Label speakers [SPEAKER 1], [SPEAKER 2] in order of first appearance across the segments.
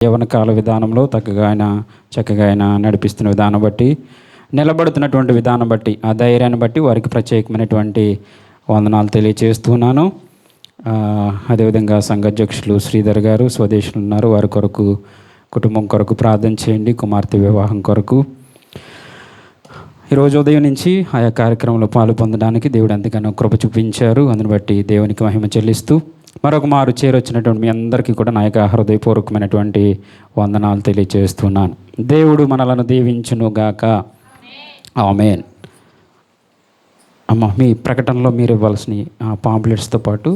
[SPEAKER 1] యవన కాల విధానంలో చక్కగా ఆయన నడిపిస్తున్న విధానం బట్టి, నిలబడుతున్నటువంటి విధానం బట్టి, ఆ ధైర్యాన్ని బట్టి వారికి ప్రత్యేకమైనటువంటి వందనాలు తెలియజేస్తున్నాను. అదేవిధంగా సంఘాధ్యక్షులు శ్రీధర్ గారు స్వదేశులు ఉన్నారు. వారి కొరకు, కుటుంబం కొరకు ప్రార్థన చేయండి. కుమార్తె వివాహం కొరకు ఈరోజు ఉదయం నుంచి ఆయా కార్యక్రమంలో పాలు పొందడానికి దేవుడు ఎంతగానో కృప చూపించారు. అందుని బట్టి దేవునికి మహిమ చెల్లిస్తూ మరొక మారు చేరొచ్చినటువంటి మీ అందరికీ కూడా నా యొక్క హృదయపూర్వకమైనటువంటి వందనాలు తెలియజేస్తున్నాను. దేవుడు మనలను దీవించునుగాక. ఆమేన్. అమ్మ, మీ ప్రకటనలో మీరు ఇవ్వాల్సిన పాంప్లెట్స్తో పాటు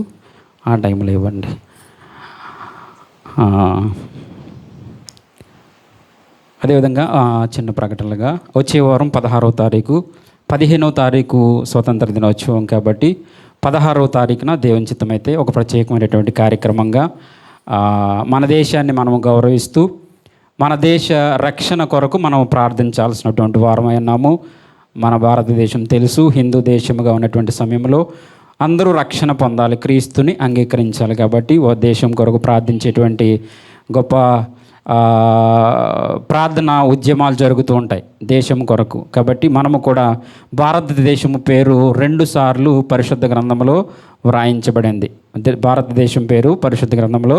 [SPEAKER 1] ఆ టైంలో ఇవ్వండి. అదేవిధంగా చిన్న ప్రకటనలుగా వచ్చే వారం 16వ తారీఖు, 15వ తారీఖు స్వతంత్ర దినోత్సవం కాబట్టి 16వ తారీఖున దేవుని చిత్తమైతే ఒక ప్రత్యేకమైనటువంటి కార్యక్రమంగా మన దేశాన్ని మనము గౌరవిస్తూ మన దేశ రక్షణ కొరకు మనం ప్రార్థించాల్సినటువంటి వారమై ఉన్నాము. మన భారతదేశం తెలుసు, హిందూ దేశముగా ఉన్నటువంటి సమయంలో అందరూ రక్షణ పొందాలి, క్రీస్తుని అంగీకరించాలి. కాబట్టి ఓ దేశం కొరకు ప్రార్థించేటువంటి గొప్ప ప్రార్థన ఉద్యమాలు జరుగుతూ ఉంటాయి దేశం కొరకు. కాబట్టి మనము కూడా భారతదేశం పేరు 2 సార్లు పరిశుద్ధ గ్రంథంలో వ్రాయించబడింది. భారతదేశం పేరు పరిశుద్ధ గ్రంథంలో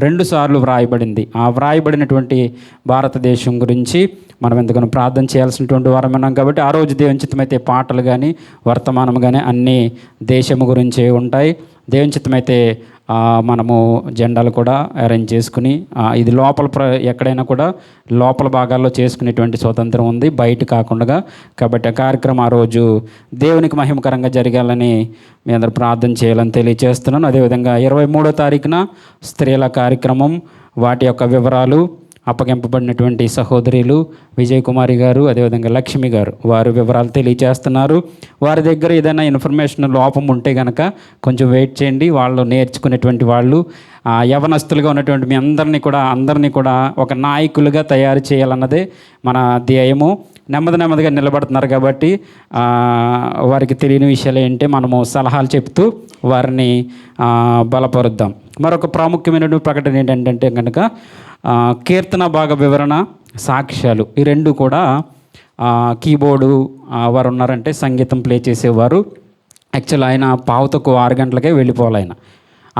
[SPEAKER 1] 2 సార్లు వ్రాయబడింది. ఆ వ్రాయబడినటువంటి భారతదేశం గురించి మనం ఎంతగానో ప్రార్థన చేయాల్సినటువంటి వారం ఉన్నాం. కాబట్టి ఆ రోజు దేవుని చిత్తమైతే పాటలు కానీ వర్తమానం కానీ అన్నీ దేశము గురించే ఉంటాయి. దేవుని చిత్తమైతే మనము జెండాలు కూడా అరేంజ్ చేసుకుని ఇది ఎక్కడైనా కూడా లోపల భాగాల్లో చేసుకునేటువంటి స్వతంత్రం ఉంది, బయట కాకుండా. కాబట్టి ఆ కార్యక్రమం ఆ రోజు దేవునికి మహిమకరంగా జరగాలని మీ అందరూ ప్రార్థన చేయాలని తెలియజేస్తున్నాను. అదేవిధంగా 23వ తారీఖున స్త్రీల కార్యక్రమం, వాటి యొక్క వివరాలు అప్పగింపబడినటువంటి సహోదరులు విజయ్ కుమారి గారు, అదేవిధంగా లక్ష్మి గారు, వారు వివరాలు తెలియజేస్తున్నారు. వారి దగ్గర ఏదైనా ఇన్ఫర్మేషన్ లోపం ఉంటే కనుక కొంచెం వెయిట్ చేయండి. వాళ్ళు నేర్చుకునేటువంటి వాళ్ళు, యవనస్తులుగా ఉన్నటువంటి మీ అందరినీ కూడా ఒక నాయకులుగా తయారు చేయాలన్నదే మన ధ్యేయము. నెమ్మదిగా నిలబడుతున్నారు కాబట్టి వారికి తెలియని విషయాలు ఏంటంటే మనము సలహాలు చెప్తూ వారిని బలపరుద్దాం. మరొక ప్రాముఖ్యమైనటువంటి ప్రకటన ఏంటంటే కనుక కీర్తన భాగ వివరణ, సాక్ష్యాలు, ఈ 2 కూడా కీబోర్డు వారు ఉన్నారంటే సంగీతం ప్లే చేసేవారు. యాక్చువల్ ఆయన 6 గంటలకే వెళ్ళిపోవాలి ఆయన.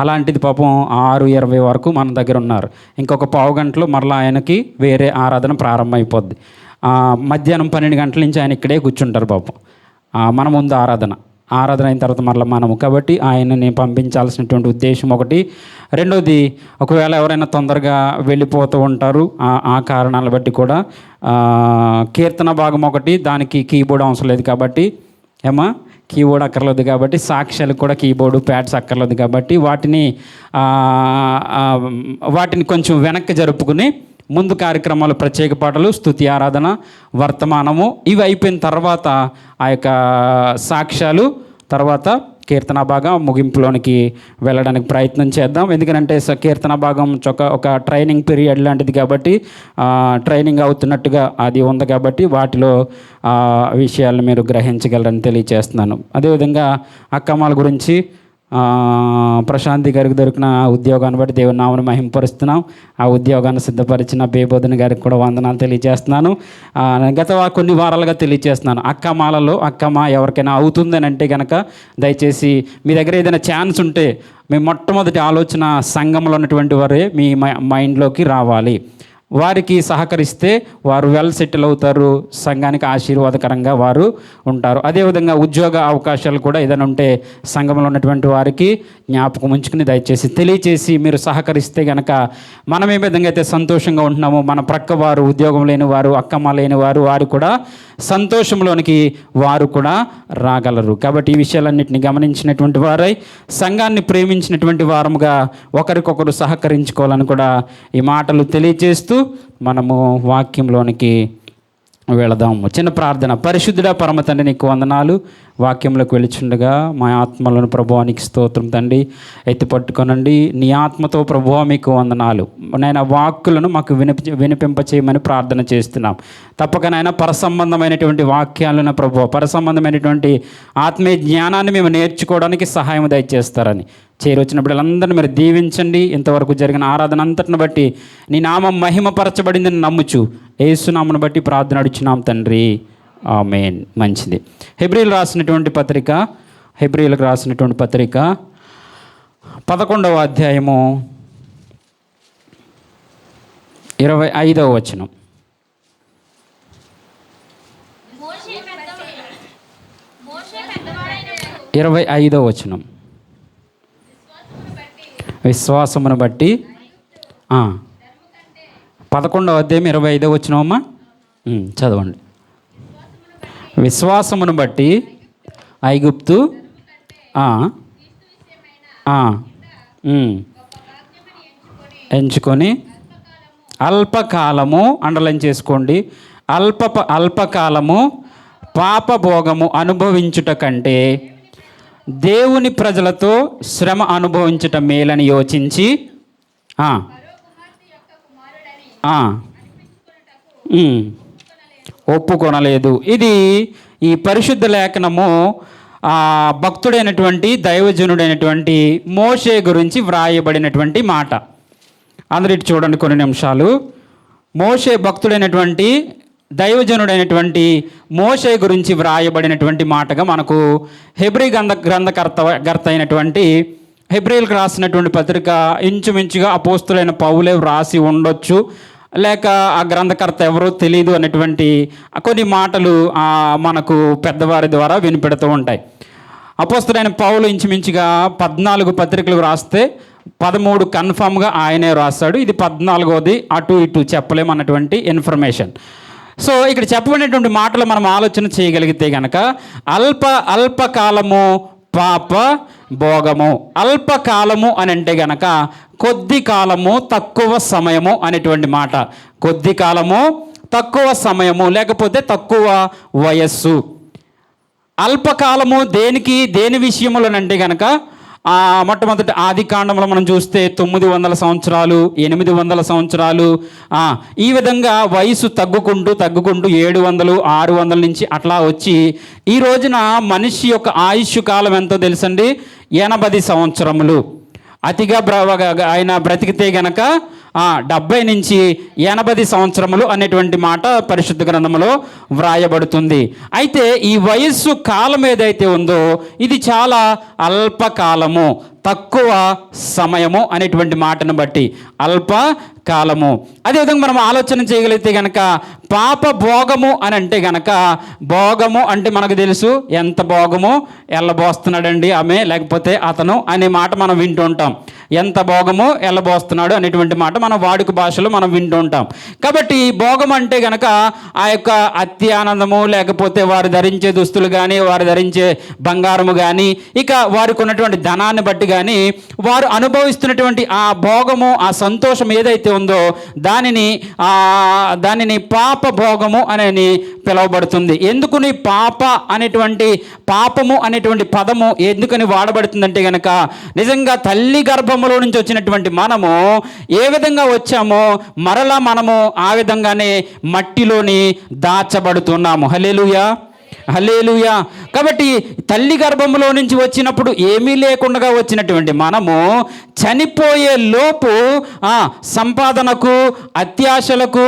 [SPEAKER 1] అలాంటిది పాపం 6:20 వరకు మన దగ్గర ఉన్నారు. ఇంకొక 15 గంటలు మరలా ఆయనకి వేరే ఆరాధన ప్రారంభమైపోద్ది. మధ్యాహ్నం 12 గంటల నుంచి ఆయన ఇక్కడే కూర్చుంటారు పాపం. మన ముందు ఆరాధన అయిన తర్వాత మరలా మనము. కాబట్టి ఆయనని పంపించాల్సినటువంటి ఉద్దేశం ఒకటి. రెండోది, ఒకవేళ ఎవరైనా తొందరగా వెళ్ళిపోతూ ఉంటారు, ఆ కారణాలను బట్టి కూడా కీర్తన భాగం ఒకటి, దానికి కీబోర్డ్ అవసరం లేదు కాబట్టి కీబోర్డ్ అక్కర్లేదు కాబట్టి, సాక్ష్యాలకు కూడా కీబోర్డు ప్యాడ్స్ అక్కర్లేదు కాబట్టి వాటిని కొంచెం వెనక్కి జరుపుకుని ముందు కార్యక్రమాలు, ప్రత్యేక పాటలు, స్తుతి ఆరాధన, వర్తమానము ఇవి అయిపోయిన తర్వాత ఆ యొక్క సాక్ష్యాలు, తర్వాత కీర్తన భాగం ముగింపులోనికి వెళ్ళడానికి ప్రయత్నం చేద్దాం. ఎందుకంటే కీర్తన భాగం ఒక ట్రైనింగ్ పీరియడ్ లాంటిది కాబట్టి ట్రైనింగ్ అవుతున్నట్టుగా అది ఉంది కాబట్టి వాటిలో విషయాలను మీరు గ్రహించగలరని తెలియజేస్తున్నాను. అదేవిధంగా అక్కమాల గురించి ప్రశాంతి గారికి దొరికిన ఉద్యోగాన్ని బట్టి దేవుని నామమును మహిమపరుస్తున్నాం. ఆ ఉద్యోగాన్ని సిద్ధపరిచిన బేబోధన్ గారికి కూడా వందనాలు తెలియజేస్తున్నాను. గత కొన్ని వారాలుగా తెలియజేస్తున్నాను, అక్కమ్మ ఎవరికైనా అవుతుందని అంటే కనుక దయచేసి మీ దగ్గర ఏదైనా ఛాన్స్ ఉంటే మీ మొట్టమొదటి ఆలోచన సంఘంలో ఉన్నటువంటి వారే మీ మైండ్లోకి రావాలి. వారికి సహకరిస్తే వారు వెల్ సెటిల్ అవుతారు, సంఘానికి ఆశీర్వాదకరంగా వారు ఉంటారు. అదేవిధంగా ఉద్యోగ అవకాశాలు కూడా ఏదైనా ఉంటే సంఘంలో ఉన్నటువంటి వారికి జ్ఞాపకం ఉంచుకుని దయచేసి తెలియచేసి మీరు సహకరిస్తే కనుక మనం ఏ విధంగా అయితే సంతోషంగా ఉంటున్నామో మన ప్రక్క వారు, ఉద్యోగం లేని వారు, అక్కమ్మ లేని వారు, వారు కూడా సంతోషంలోనికి వారు కూడా రాగలరు. కాబట్టి ఈ విషయాలన్నింటినీ గమనించినటువంటి వారై సంఘాన్ని ప్రేమించినటువంటి వారముగా ఒకరికొకరు సహకరించుకోవాలని కూడా ఈ మాటలు తెలియజేస్తూ మనము వాక్యంలోనికి వెళదాము. చిన్న ప్రార్థన. పరిశుద్ధుడా పరమ తండ్రి, నీకు వందనాలు. వాక్యంలోకి వెళుచుండగా మా ఆత్మలను ప్రభువానికి స్తోత్రం తండ్రి. ఎత్తి పట్టుకొనండి నీ ఆత్మతో ప్రభువా మీకు వందనాలు. నేను వాక్కులను మాకు వినిపింపచేయమని ప్రార్థన చేస్తున్నాం. తప్పక నాయన పరసంబంధమైనటువంటి వాక్యాలను ప్రభువా, పరసంబంధమైనటువంటి ఆత్మీయ జ్ఞానాన్ని మేము నేర్చుకోవడానికి సహాయం దయచేస్తారని చేరొచ్చిన బిడ్డలందరినీ మీరు దీవించండి. ఇంతవరకు జరిగిన ఆరాధన అంతటిని బట్టి నీ నామం మహిమపరచబడిందని నమ్ముచు యేసునామను బట్టి ప్రార్థన అడుచున్నాం తండ్రి, ఆమేన్. మంచిది. హెబ్రీలకు రాసినటువంటి పత్రిక 11వ అధ్యాయము 25వ వచనం. విశ్వాసమును బట్టి 11వ అధ్యాయం 25వ వచనమమ్మా చదవండి. విశ్వాసమును బట్టి ఐగుప్తు ఎంచుకొని అల్పకాలము, అండర్లైన్ చేసుకోండి, అల్పకాలము పాపభోగము అనుభవించుట కంటే దేవుని ప్రజలతో శ్రమ అనుభవించుట మేలని యోచించి ఒప్పుకొనలేదు. ఇది ఈ పరిశుద్ధ లేఖనము భక్తుడైనటువంటి దైవజనుడైనటువంటి మోషే గురించి వ్రాయబడినటువంటి మాట. అందరూ ఇటు చూడండి కొన్ని నిమిషాలు. మోషే భక్తుడైనటువంటి దైవజనుడైనటువంటి మోషే గురించి వ్రాయబడినటువంటి మాటగా మనకు హెబ్రీ గ్రంథకర్త అయినటువంటి హెబ్రీలకు రాసినటువంటి పత్రిక ఇంచుమించుగా అపోస్తులైన పౌలే వ్రాసి ఉండొచ్చు, లేక ఆ గ్రంథకర్త ఎవరో తెలియదు అనేటువంటి కొన్ని మాటలు మనకు పెద్దవారి ద్వారా వినిపెడుతూ ఉంటాయి. అపోస్తులైన పౌలు ఇంచుమించుగా 14 పత్రికలు రాస్తే 13 కన్ఫామ్గా ఆయనే రాస్తాడు. ఇది 14వది, అటు ఇటు చెప్పలేమన్నటువంటి ఇన్ఫర్మేషన్. సో ఇక్కడ చెప్పబడినటువంటి మాటలు మనం ఆలోచన చేయగలిగితే కనుక అల్పకాలము పాప భోగము. అల్పకాలము అని అంటే గనక కొద్ది కాలము తక్కువ సమయము అనేటువంటి మాట. కొద్ది కాలము తక్కువ సమయము, లేకపోతే తక్కువ వయస్సు. అల్పకాలము దేని విషయంలోనంటే గనక మొట్టమొదటి ఆది కాండంలో మనం చూస్తే 900 సంవత్సరాలు, 800 సంవత్సరాలు, ఈ విధంగా వయసు తగ్గుకుంటూ 700, 600 నుంచి అట్లా వచ్చి ఈ రోజున మనిషి యొక్క ఆయుష్ కాలం ఎంతో తెలుసండి, 80 సంవత్సరములు. అతిగా ఆయన బ్రతికితే గనక 70 నుంచి 80 సంవత్సరములు అనేటువంటి మాట పరిశుద్ధ గ్రంథంలో వ్రాయబడుతుంది. అయితే ఈ వయస్సు కాలం ఏదైతే ఉందో ఇది చాలా అల్పకాలము, తక్కువ సమయము అనేటువంటి మాటను బట్టి అల్పకాలము. అదేవిధంగా మనం ఆలోచన చేయగలిగితే గనక పాప భోగము అని అంటే గనక, భోగము అంటే మనకు తెలుసు ఎంత భోగము ఎల్లబోస్తున్నాడండి ఆమె లేకపోతే అతను అనే మాట మనం వింటూ ఉంటాం. ఎంత భోగము ఎల్లబోస్తున్నాడు అనేటువంటి మాట మన వాడుక భాషలో మనం వింటూ ఉంటాం. కాబట్టి భోగం అంటే గనక ఆ యొక్క అత్యానందము, లేకపోతే వారు ధరించే దుస్తులు కానీ, వారు ధరించే బంగారము కానీ, ఇక వారికి ఉన్నటువంటి ధనాన్ని బట్టి కానీ వారు అనుభవిస్తున్నటువంటి ఆ భోగము, ఆ సంతోషం ఏదైతే ఉందో దానిని పాప భోగము అని పిలువబడుతుంది. ఎందుకుని పాపము అనేటువంటి పదము ఎందుకని వాడబడుతుందంటే గనక, నిజంగా తల్లి గర్భములో నుంచి వచ్చినటువంటి మనము ఏ విధంగా వచ్చామో మరలా మనము ఆ విధంగానే మట్టిలోని దాచబడుతున్నాము. హల్లెలూయా, హల్లెలూయా. కాబట్టి తల్లి గర్భంలో నుంచి వచ్చినప్పుడు ఏమీ లేకుండా వచ్చినటువంటి మనము చనిపోయే లోపు సంపాదనకు, అత్యాశలకు,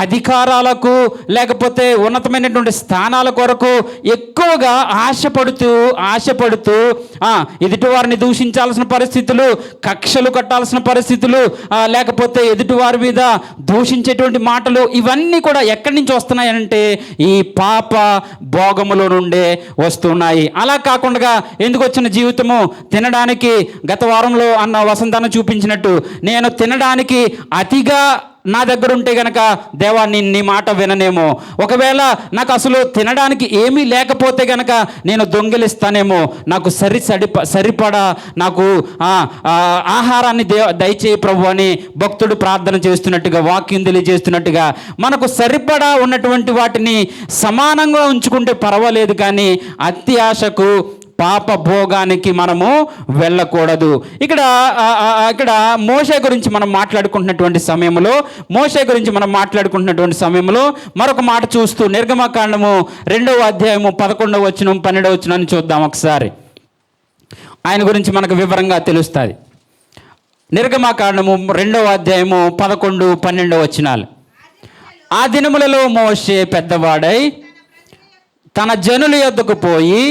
[SPEAKER 1] అధికారాలకు, లేకపోతే ఉన్నతమైనటువంటి స్థానాల కొరకు ఎక్కువగా ఆశపడుతూ ఎదుటివారిని దూషించాల్సిన పరిస్థితులు, కక్షలు కట్టాల్సిన పరిస్థితులు, లేకపోతే ఎదుటివారి మీద దూషించేటువంటి మాటలు, ఇవన్నీ కూడా ఎక్కడి నుంచి వస్తున్నాయంటే ఈ పాప భోగములో నుండే వస్తున్నాయి. అలా కాకుండా ఎందుకు వచ్చిన జీవితము? తినడానికి గత వారంలో అన్న వసంతాన్ని చూపించినట్టు నేను తినడానికి అతిగా నా దగ్గర ఉంటే గనక దేవా నీ మాట విననేమో, ఒకవేళ నాకు అసలు తినడానికి ఏమీ లేకపోతే గనక నేను దొంగిలిస్తానేమో, నాకు సరిపడా నాకు ఆహారాన్ని దయచేయి ప్రభు అని భక్తుడు ప్రార్థన చేస్తున్నట్టుగా, వాక్యం తెలియజేస్తున్నట్టుగా మనకు సరిపడా ఉన్నటువంటి వాటిని సమానంగా ఉంచుకుంటే పర్వాలేదు, కానీ అత్యాశకు పాప భోగానికి మనము వెళ్ళకూడదు. ఇక్కడ మోషే గురించి మనం మాట్లాడుకుంటున్నటువంటి సమయంలో మరొక మాట చూస్తూ నిర్గమకాండము 2వ అధ్యాయము 11వ వచనం 12వ వచనాన్ని చూద్దాం ఒకసారి. ఆయన గురించి మనకు వివరంగా తెలుస్తుంది. నిర్గమకాండము 2వ అధ్యాయము 11, 12 వచనాలు. ఆ దినములలో మోషే పెద్దవాడై తన జనుల యొద్దకు పోయి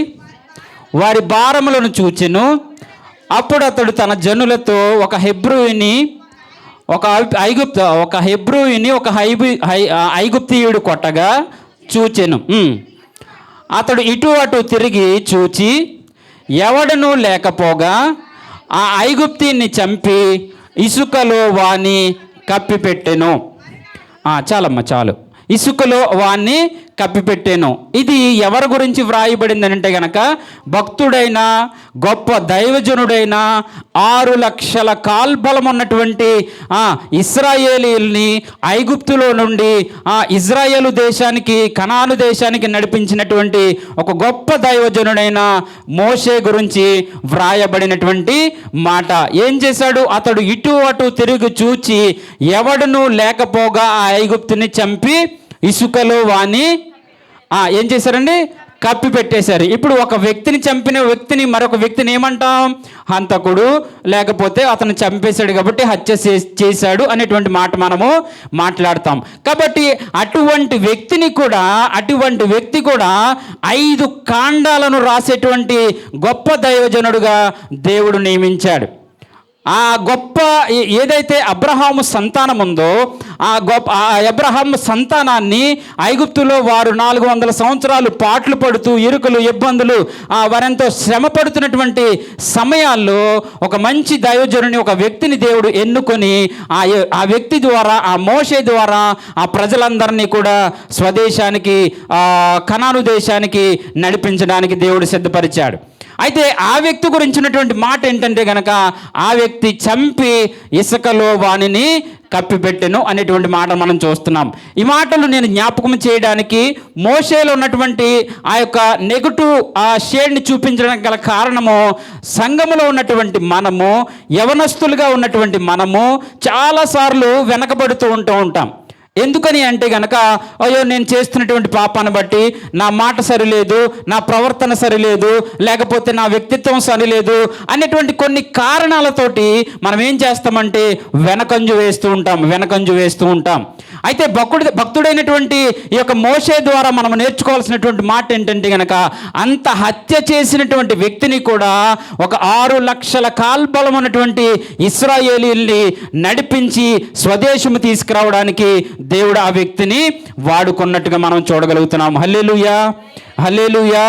[SPEAKER 1] వారి భారములను చూచెను. అప్పుడు అతడు తన జనులతో ఒక ఐగుప్తీయుడు కొట్టగా చూచెను. అతడు ఇటు అటు తిరిగి చూచి ఎవడనూ లేకపోగా ఆ ఐగుప్తీని చంపి ఇసుకలో వాని కప్పిపెట్టెను. చాలు. ఇసుకలో వాణ్ణి కప్పిపెట్టాను. ఇది ఎవరి గురించి వ్రాయబడింది అంటే గనక భక్తుడైన గొప్ప దైవజనుడైన 6 లక్షల కాల్బలం ఉన్నటువంటి ఇశ్రాయేలీల్ని ఐగుప్తులో నుండి ఇజ్రాయేలు దేశానికి, కనాను దేశానికి నడిపించినటువంటి ఒక గొప్ప దైవజనుడైన మోషే గురించి వ్రాయబడినటువంటి మాట. ఏం చేశాడు? అతడు ఇటు అటు తిరిగి చూచి ఎవడును లేకపోగా ఆ ఐగుప్తుని చంపి ఇసుకలో వాణ్ణి ఏం చేశారండి? కప్పి పెట్టేశారు. ఇప్పుడు ఒక వ్యక్తిని చంపిన వ్యక్తిని మరొక వ్యక్తిని ఏమంటాం? హంతకుడు, లేకపోతే అతను చంపేశాడు కాబట్టి హత్య చేశాడు అనేటువంటి మాట మనము మాట్లాడతాం. కాబట్టి అటువంటి వ్యక్తి కూడా 5 కాండాలను రాసేటువంటి గొప్ప దైవజనుడుగా దేవుడు నియమించాడు. ఆ గొప్ప ఏదైతే అబ్రహాము సంతానం ఉందో ఆ అబ్రహాము సంతానాన్ని ఐగుప్తులో వారు 400 సంవత్సరాలు పాట్లు పడుతూ ఇరుకులు ఇబ్బందులు వారెంతో శ్రమ పడుతున్నటువంటి సమయాల్లో ఒక మంచి దైవజనుని, ఒక వ్యక్తిని దేవుడు ఎన్నుకొని ఆ వ్యక్తి ద్వారా, ఆ మోషే ద్వారా ఆ ప్రజలందరినీ కూడా స్వదేశానికి, కనాను దేశానికి నడిపించడానికి దేవుడు సిద్ధపరిచాడు. అయితే ఆ వ్యక్తి గురించినటువంటి మాట ఏంటంటే గనక ఆ వ్యక్తి చంపి ఇసుకలో వానిని కప్పిపెట్టెను అనేటువంటి మాట మనం చూస్తున్నాం. ఈ మాటలు నేను జ్ఞాపకం చేయడానికి, మోషేలో ఉన్నటువంటి ఆ యొక్క నెగటివ్ షేడ్ని చూపించడానికి గల కారణము, సంఘములో ఉన్నటువంటి మనము, యవనస్తులుగా ఉన్నటువంటి మనము చాలాసార్లు వెనకబడుతూ ఉంటాం. ఎందుకని అంటే గనక అయ్యో నేను చేస్తున్నటువంటి పాపాన్ని బట్టి నా మాట సరిలేదు, నా ప్రవర్తన సరిలేదు, లేకపోతే నా వ్యక్తిత్వం సరిలేదు అనేటువంటి కొన్ని కారణాలతోటి మనం ఏం చేస్తామంటే వెనకంజు వేస్తూ ఉంటాం. అయితే భక్తుడైనటువంటి ఈ యొక్క మోషే ద్వారా మనం నేర్చుకోవాల్సినటువంటి మాట ఏంటంటే గనక అంత హత్య చేసినటువంటి వ్యక్తిని కూడా ఒక 6 లక్షల కాల్బలం ఉన్నటువంటి ఇశ్రాయేలీల్ని నడిపించి స్వదేశము తీసుకురావడానికి దేవుడు ఆ వ్యక్తిని వాడుకున్నట్టుగా మనం చూడగలుగుతున్నాం. హల్లెలూయా, హల్లెలూయా.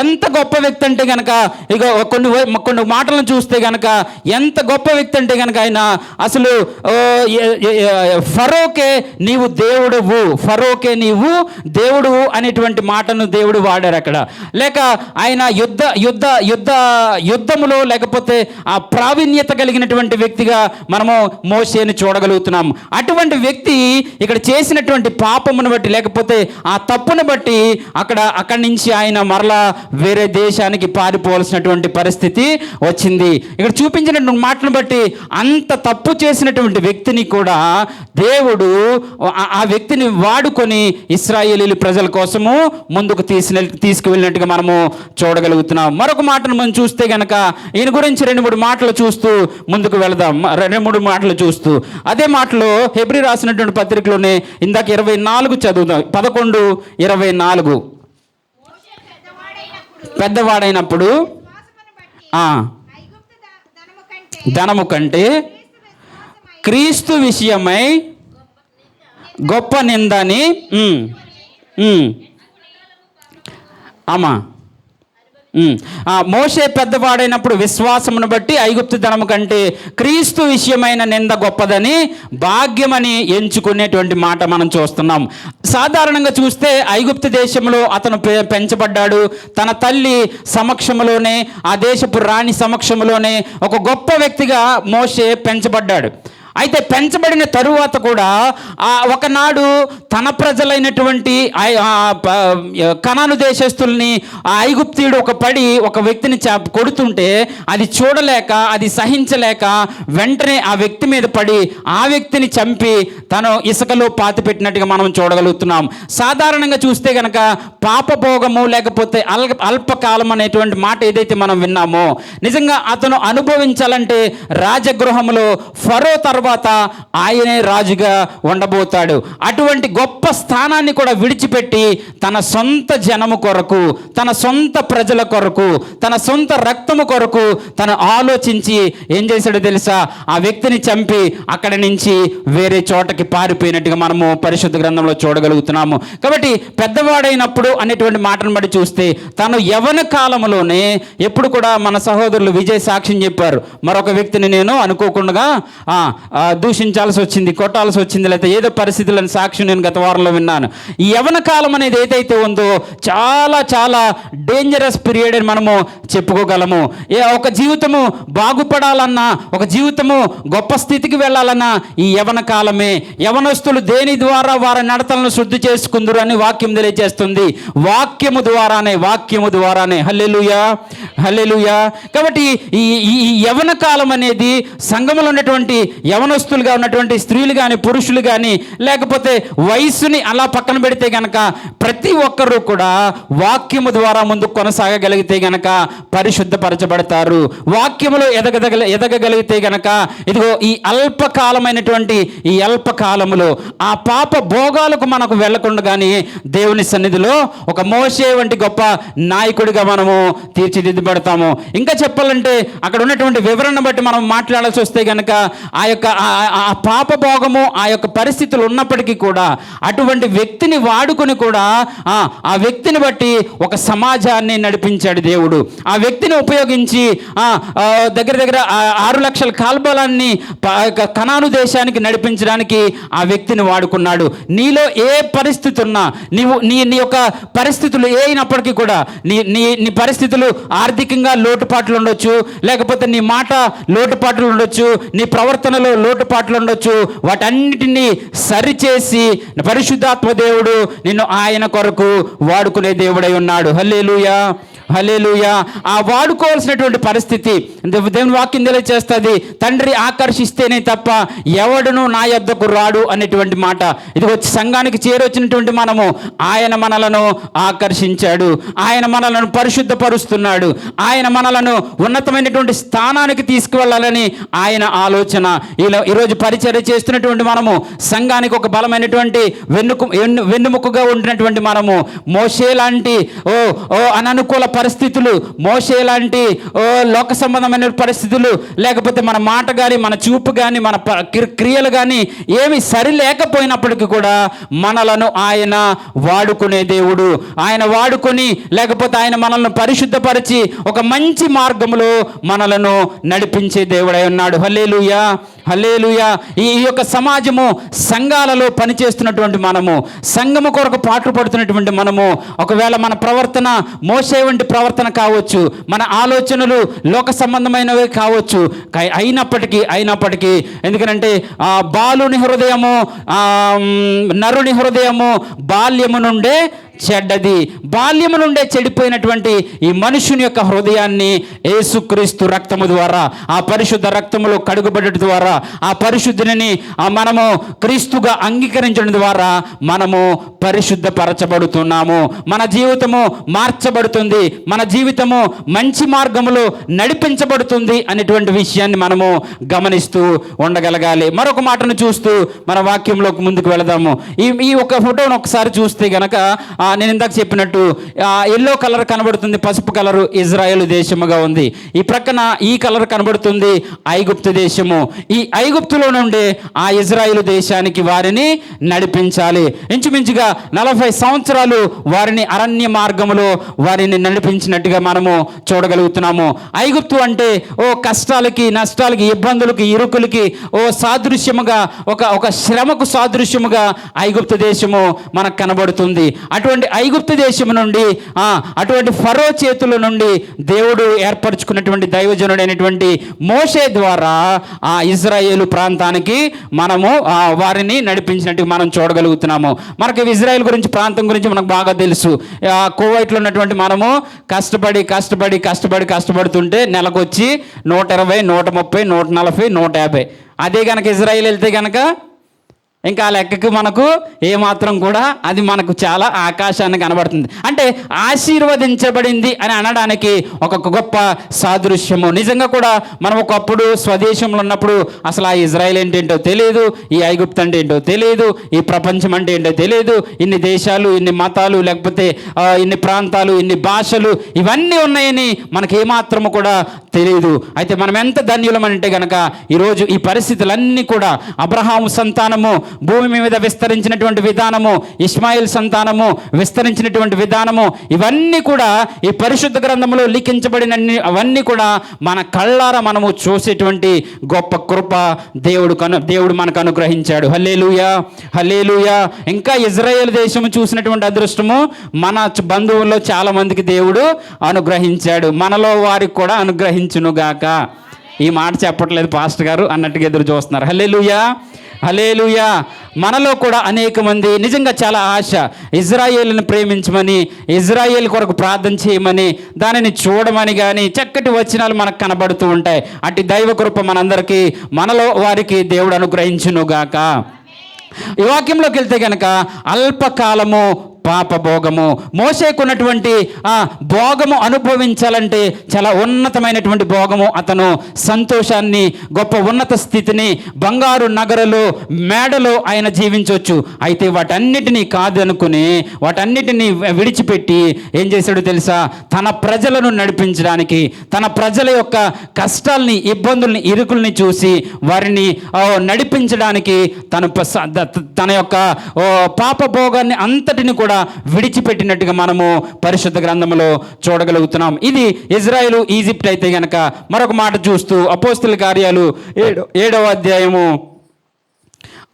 [SPEAKER 1] ఎంత గొప్ప వ్యక్తి అంటే గనక ఇక కొన్ని మాటలను చూస్తే గనక ఎంత గొప్ప వ్యక్తి అంటే గనక ఆయన అసలు ఫరోకే నీవు దేవుడు అనేటువంటి మాటను దేవుడు వాడారు అక్కడ. లేక ఆయన యుద్ధములో లేకపోతే ఆ ప్రావీణ్యత కలిగినటువంటి వ్యక్తిగా మనము మోషేని చూడగలుగుతున్నాం. అటువంటి వ్యక్తి ఇక్కడ చేసినటువంటి పాపమును బట్టి, లేకపోతే ఆ తప్పును బట్టి అక్కడి నుంచి ఆయన మరలా వేరే దేశానికి పారిపోవాల్సినటువంటి పరిస్థితి వచ్చింది. ఇక్కడ చూపించినటువంటి మాటను బట్టి అంత తప్పు చేసినటువంటి వ్యక్తిని కూడా దేవుడు ఆ వ్యక్తిని వాడుకొని ఇశ్రాయేలీల ప్రజల కోసము ముందుకు తీసుకువెళ్ళినట్టుగా మనము చూడగలుగుతున్నాం. మరొక మాటను మనం చూస్తే గనక ఈయన గురించి 2-3 మాటలు చూస్తూ ముందుకు వెళదాం. 2-3 మాటలు చూస్తూ అదే మాటలో హెబ్రీ రాసినటువంటి పత్రికలోనే ఇందాక 24 చదువుదాం. 11:24 పెద్దవాడైనప్పుడు ధనము కంటే క్రీస్తు విషయమై గొప్ప నిందని మోషే పెద్దవాడైనప్పుడు విశ్వాసమును బట్టి ఐగుప్తు ధనము కంటే క్రీస్తు విషయమైన నింద గొప్పదని భాగ్యమని ఎంచుకునేటువంటి మాట మనం చూస్తున్నాం. సాధారణంగా చూస్తే ఐగుప్తు దేశంలో అతను పెంచబడ్డాడు. తన తల్లి సమక్షంలోనే, ఆ దేశపు రాణి సమక్షంలోనే ఒక గొప్ప వ్యక్తిగా మోషే పెంచబడ్డాడు. అయితే పెంచబడిన తరువాత కూడా ఒకనాడు తన ప్రజలైనటువంటి కనాను దేశస్తుల్ని ఆ ఐగుప్తీయుడు ఒక వ్యక్తిని కొడుతుంటే అది చూడలేక, అది సహించలేక వెంటనే ఆ వ్యక్తి మీద పడి ఆ వ్యక్తిని చంపి తను ఇసుకలో పాతిపెట్టినట్టుగా మనం చూడగలుగుతున్నాం. సాధారణంగా చూస్తే కనుక పాపభోగము లేకపోతే అల్పకాలం అనేటువంటి మాట ఏదైతే మనం విన్నామో, నిజంగా అతను అనుభవించాలంటే రాజగృహంలో ఫరో తర్వాత ఆయనే రాజుగా ఉండబోతాడు. అటువంటి గొప్ప స్థానాన్ని కూడా విడిచిపెట్టి తన సొంత జనము కొరకు, తన సొంత ప్రజల కొరకు, తన సొంత రక్తము కొరకు తను ఆలోచించి ఏం చేశాడో తెలుసా? ఆ వ్యక్తిని చంపి అక్కడి నుంచి వేరే చోటకి పారిపోయినట్టుగా మనము పరిశుద్ధ గ్రంథంలో చూడగలుగుతున్నాము. కాబట్టి పెద్దవాడైనప్పుడు అనేటువంటి మాటను బట్టి చూస్తే తను యవ్వన కాలంలోనే, ఎప్పుడు కూడా మన సహోదరులు విజయ్ సాక్ష్యం చెప్పారు, మరొక వ్యక్తిని నేను అనుకోకుండా దూషించాల్సి వచ్చింది, కొట్టాల్సి వచ్చింది, లేకపోతే ఏదో పరిస్థితులను సాక్ష్యం నేను గత వారంలో విన్నాను. ఈ యవ్వన కాలం అనేది ఏదైతే ఉందో చాలా చాలా డేంజరస్ పీరియడ్ అని మనము చెప్పుకోగలము. ఒక జీవితము బాగుపడాలన్నా, ఒక జీవితము గొప్ప స్థితికి వెళ్ళాలన్నా ఈ యవ్వన కాలమే. యవనస్తులు దేని ద్వారా వారి నడతలను శుద్ధి చేసుకుందరు అని వాక్యం తెలియజేస్తుంది. వాక్యము ద్వారానే. హల్లెలూయా, హల్లెలూయా. కాబట్టి ఈ యవ్వన కాలం అనేది సంఘములో ఉన్నటువంటి యవనస్తులుగా ఉన్నటువంటి స్త్రీలు కానీ, పురుషులు కానీ, లేకపోతే వయస్సుని అలా పక్కన పెడితే గనక ప్రతి ఒక్కరూ కూడా వాక్యము ద్వారా ముందుకు కొనసాగగలిగితే గనక పరిశుద్ధపరచబడతారు. వాక్యములో ఎదగగలిగితే గనక ఇదిగో ఈ అల్పకాలములో ఆ పాప భోగాలకు మనకు వెళ్లకుండా కానీ దేవుని సన్నిధిలో ఒక మోషే వంటి గొప్ప నాయకుడిగా మనము తీర్చిదిద్దబడతాము. ఇంకా చెప్పాలంటే అక్కడ ఉన్నటువంటి వివరణ బట్టి మనం మాట్లాడాల్సి వస్తే గనక ఆ పాప భోగము, ఆ యొక్క పరిస్థితులు ఉన్నప్పటికీ కూడా అటువంటి వ్యక్తిని వాడుకొని కూడా ఆ వ్యక్తిని బట్టి ఒక సమాజాన్ని నడిపించాడు దేవుడు. ఆ వ్యక్తిని ఉపయోగించి దగ్గర 6 లక్షల కాల్బలాన్ని కనాను దేశానికి నడిపించడానికి ఆ వ్యక్తిని వాడుకున్నాడు. నీలో ఏ పరిస్థితి ఉన్నా, నీ యొక్క పరిస్థితులు ఏ అయినప్పటికీ కూడా నీ పరిస్థితులు ఆర్థికంగా లోటుపాట్లు ఉండొచ్చు, లేకపోతే నీ మాట లోటుపాట్లు ఉండొచ్చు, నీ ప్రవర్తనలో లోటుపాట్లు ఉండొచ్చు. వాటన్నిటినీ సరిచేసి పరిశుద్ధాత్మ దేవుడు నిన్ను ఆయన కొరకు వాడుకునే దేవుడై ఉన్నాడు. హల్లెలూయా, హల్లెలూయా. ఆ వాడుకోవాల్సినటువంటి పరిస్థితి దేవుని వాక్యం తెలియజేస్తుంది. తండ్రి ఆకర్షిస్తేనే తప్ప ఎవడును నా యొద్దకు రాడు అనేటువంటి మాట. ఇది వచ్చి సంఘానికి చేరొచ్చినటువంటి మనము ఆయన మనలను ఆకర్షించాడు, ఆయన మనలను పరిశుద్ధపరుస్తున్నాడు, ఆయన మనలను ఉన్నతమైనటువంటి స్థానానికి తీసుకువెళ్ళాలని ఆయన ఆలోచన. ఈరోజు పరిచర్య చేస్తున్నటువంటి మనము సంఘానికి ఒక బలమైనటువంటి వెన్నుముకగా ఉంటున్నటువంటి మనము మోషే లాంటి అననుకూల పరిస్థితులు, మోషే లాంటి లోక సంబంధమైన పరిస్థితులు, లేకపోతే మన మాట కానీ, మన చూపు కానీ, మన క్రియలు కానీ ఏమి సరి లేకపోయినప్పటికీ కూడా మనలను ఆయన వాడుకునే దేవుడు. ఆయన వాడుకొని, లేకపోతే ఆయన మనల్ని పరిశుద్ధపరిచి ఒక మంచి మార్గంలో మనలను నడిపించే దేవుడై ఉన్నాడు. హల్లెలూయా, హల్లెలూయా. ఈ యొక్క సమాజము, సంఘాలలో పనిచేస్తున్నటువంటి మనము, సంఘము కొరకు పాటు పడుతున్నటువంటి మనము, ఒకవేళ మన ప్రవర్తన మోషే వంటి ప్రవర్తన కావచ్చు, మన ఆలోచనలు లోక సంబంధమైనవి కావచ్చు, అయినప్పటికీ ఎందుకంటే బాలుని హృదయము, నరుని హృదయము బాల్యము నుండే చెడ్డది. బాల్యము నుండే చెడిపోయినటువంటి ఈ మనుషుని యొక్క హృదయాన్ని యేసుక్రీస్తు రక్తము ద్వారా, ఆ పరిశుద్ధ రక్తములో కడుగుబడటం ద్వారా, ఆ పరిశుద్ధిని మనము క్రీస్తుగా అంగీకరించడం ద్వారా మనము పరిశుద్ధపరచబడుతున్నాము. మన జీవితము మార్చబడుతుంది, మన జీవితము మంచి మార్గములో నడిపించబడుతుంది అనేటువంటి విషయాన్ని మనము గమనిస్తూ ఉండగలగాలి. మరొక మాటను చూస్తూ మన వాక్యంలోకి ముందుకు వెళదాము. ఈ ఒక ఫోటోను ఒకసారి చూస్తే గనక నేను ఇందాక చెప్పినట్టు ఎల్లో కలర్ కనబడుతుంది, పసుపు కలరు ఇజ్రాయేల్ దేశముగా ఉంది. ఈ ప్రక్కన ఈ కలర్ కనబడుతుంది ఐగుప్తు దేశము. ఈ ఐగుప్తులో నుండి ఆ ఇజ్రాయేల్ దేశానికి వారిని నడిపించాలి. ఇంచుమించుగా 40 సంవత్సరాలు వారిని అరణ్య మార్గములో వారిని నడిపించినట్టుగా మనము చూడగలుగుతున్నాము. ఐగుప్తు అంటే కష్టాలకి, నష్టాలకి, ఇబ్బందులకి, ఇరుకులకి సాదృశ్యముగా, ఒక శ్రమకు సాదృశ్యముగా ఐగుప్తు దేశము మనకు కనబడుతుంది. అటువంటి ఐగుప్తు దేశము నుండి, అటువంటి ఫరో చేతుల నుండి దేవుడు ఏర్పరచుకున్నటువంటి దైవజనుడైనటువంటి మోషే ద్వారా ఆ ఇజ్రాయేలు ప్రాంతానికి మనము వారిని నడిపించినట్టుగా మనం చూడగలుగుతున్నాము. మనకి ఇజ్రాయేల్ గురించి, ప్రాంతం గురించి మనకు బాగా తెలుసు. కువైట్లో ఉన్నటువంటి మనము కష్టపడుతుంటే నెలకొచ్చి 120, 130, 140, 150. అదే కనుక ఇజ్రాయేల్ వెళ్తే కనుక ఇంకా ఆ లెక్కకు మనకు ఏమాత్రం కూడా అది మనకు చాలా ఆకాశాన్ని కనబడుతుంది. అంటే ఆశీర్వదించబడింది అని అనడానికి ఒక గొప్ప సాదృశ్యము. నిజంగా కూడా మనం ఒకప్పుడు స్వదేశంలో ఉన్నప్పుడు అసలు ఆ ఇజ్రాయేల్ ఏంటేంటో తెలియదు, ఈ ఐగుప్తు అంటే ఏంటో తెలియదు, ఈ ప్రపంచం అంటే ఏంటో తెలియదు. ఇన్ని దేశాలు, ఇన్ని మతాలు, లేకపోతే ఇన్ని ప్రాంతాలు, ఇన్ని భాషలు ఇవన్నీ ఉన్నాయని మనకి ఏమాత్రము కూడా తెలియదు. అయితే మనం ఎంత ధన్యులమంటే కనుక ఈరోజు ఈ పరిస్థితులన్నీ కూడా అబ్రహాము సంతానము భూమి మీద విస్తరించినటువంటి విధానము, ఇష్మాయిల్ సంతానము విస్తరించినటువంటి విధానము, ఇవన్నీ కూడా ఈ పరిశుద్ధ గ్రంథంలో లిఖించబడిన అవన్నీ కూడా మన కళ్ళారా మనము చూసేటువంటి గొప్ప కృప దేవుడు మనకు అనుగ్రహించాడు. హల్లెలూయా, హల్లెలూయా. ఇంకా ఇజ్రాయేల్ దేశము చూసినటువంటి అదృష్టము మన బంధువుల్లో చాలా మందికి దేవుడు అనుగ్రహించాడు. మనలో వారికి కూడా అనుగ్రహించునుగాక. ఈ మాట చెప్పట్లేదు పాస్టర్ గారు అన్నట్టుగా ఎదురు చూస్తున్నారు. హల్లెలూయా, హల్లెలూయా. మనలో కూడా అనేక మంది నిజంగా చాలా ఆశ, ఇజ్రాయేలుని ప్రేమించమని, ఇజ్రాయేల్ కొరకు ప్రార్థన చేయమని, దానిని చూడమని కానీ చక్కటి వచనాలు మనకు కనబడుతూ ఉంటాయి. అటు దైవ కృప మనందరికీ, మనలో వారికి దేవుడు అనుగ్రహించునుగాక. ఈ వాక్యంలోకి వెళ్తే కనుక అల్పకాలము పాపభోగము, మోసేకున్నటువంటి భోగము అనుభవించాలంటే చాలా ఉన్నతమైనటువంటి భోగము. అతను సంతోషాన్ని, గొప్ప ఉన్నత స్థితిని, బంగారు నగరలో, మేడలో ఆయన జీవించవచ్చు. అయితే వాటన్నిటినీ కాదనుకుని, వాటన్నిటినీ విడిచిపెట్టి ఏం చేశాడు తెలుసా? తన ప్రజలను నడిపించడానికి, తన ప్రజల యొక్క కష్టాల్ని, ఇబ్బందుల్ని, ఇరుకుల్ని చూసి వారిని నడిపించడానికి తన యొక్క పాపభోగాన్ని అంతటిని కూడా విడిచిపెట్టినట్టుగా మనము పరిశుద్ధ గ్రంథంలో చూడగలుగుతున్నాం. ఇది ఇజ్రాయేలు, ఈజిప్ట్ అయితే గనక మరొక మాట చూస్తూ అపోస్తల కార్యాలు 7వ అధ్యాయము,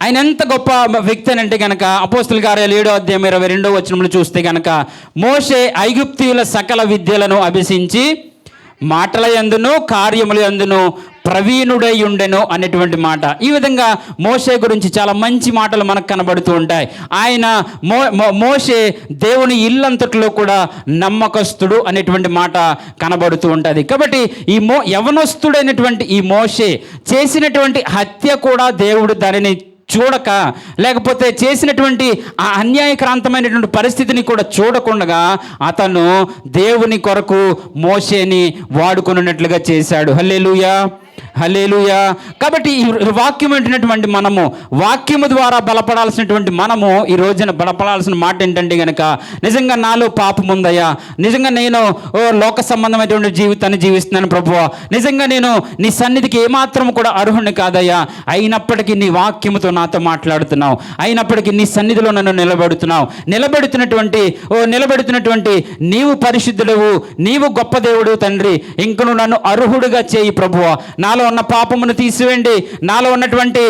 [SPEAKER 1] ఆయన ఎంత గొప్ప వ్యక్తి అని అంటే కనుక అపోస్తల కార్యాలు 7వ అధ్యాయం 22వ వచనంలో చూస్తే కనుక మోషే ఐగుప్తీయుల సకల విద్యలను అభ్యసించి మాటల యందును కార్యముల యందును ప్రవీణుడై ఉండెను అనేటువంటి మాట. ఈ విధంగా మోషే గురించి చాలా మంచి మాటలు మనకు కనబడుతూ ఉంటాయి. ఆయన మోషే దేవుని ఇల్లంతట్లో కూడా నమ్మకస్తుడు అనేటువంటి మాట కనబడుతూ ఉంటుంది. కాబట్టి ఈ యవనస్తుడైనటువంటి ఈ మోషే చేసినటువంటి హత్య కూడా దేవుడు దానిని చూడక, లేకపోతే చేసినటువంటి ఆ అన్యాయక్రాంతమైనటువంటి పరిస్థితిని కూడా చూడకుండా అతను దేవుని కొరకు మోషేని వాడుకున్నట్లుగా చేశాడు. హల్లెలూయా, హల్లెలూయా. కాబట్టి ఈ వాక్యం వింటున్నటువంటి మనము, వాక్యము ద్వారా బలపడాల్సినటువంటి మనము ఈ రోజున బలపడాల్సిన మాట ఏంటంటే కనుక, నిజంగా నాలో పాపం ఉందయ్యా, నిజంగా నేను లోక సంబంధమైనటువంటి జీవితాన్ని జీవిస్తున్నాను ప్రభువా, నిజంగా నేను నీ సన్నిధికి ఏమాత్రం కూడా అర్హుని కాదయ్యా, అయినప్పటికీ నీ వాక్యముతో నాతో మాట్లాడుతున్నావు, అయినప్పటికీ నీ సన్నిధిలో నన్ను నిలబెడుతున్నటువంటి నీవు పరిశుద్ధుడవు, నీవు గొప్ప దేవుడు తండ్రి, ఇంకను నన్ను అర్హుడుగా చేయి ప్రభువా. నాలో ఉన్న పాపమును తీసివేయండి, నాలో ఉన్నటువంటి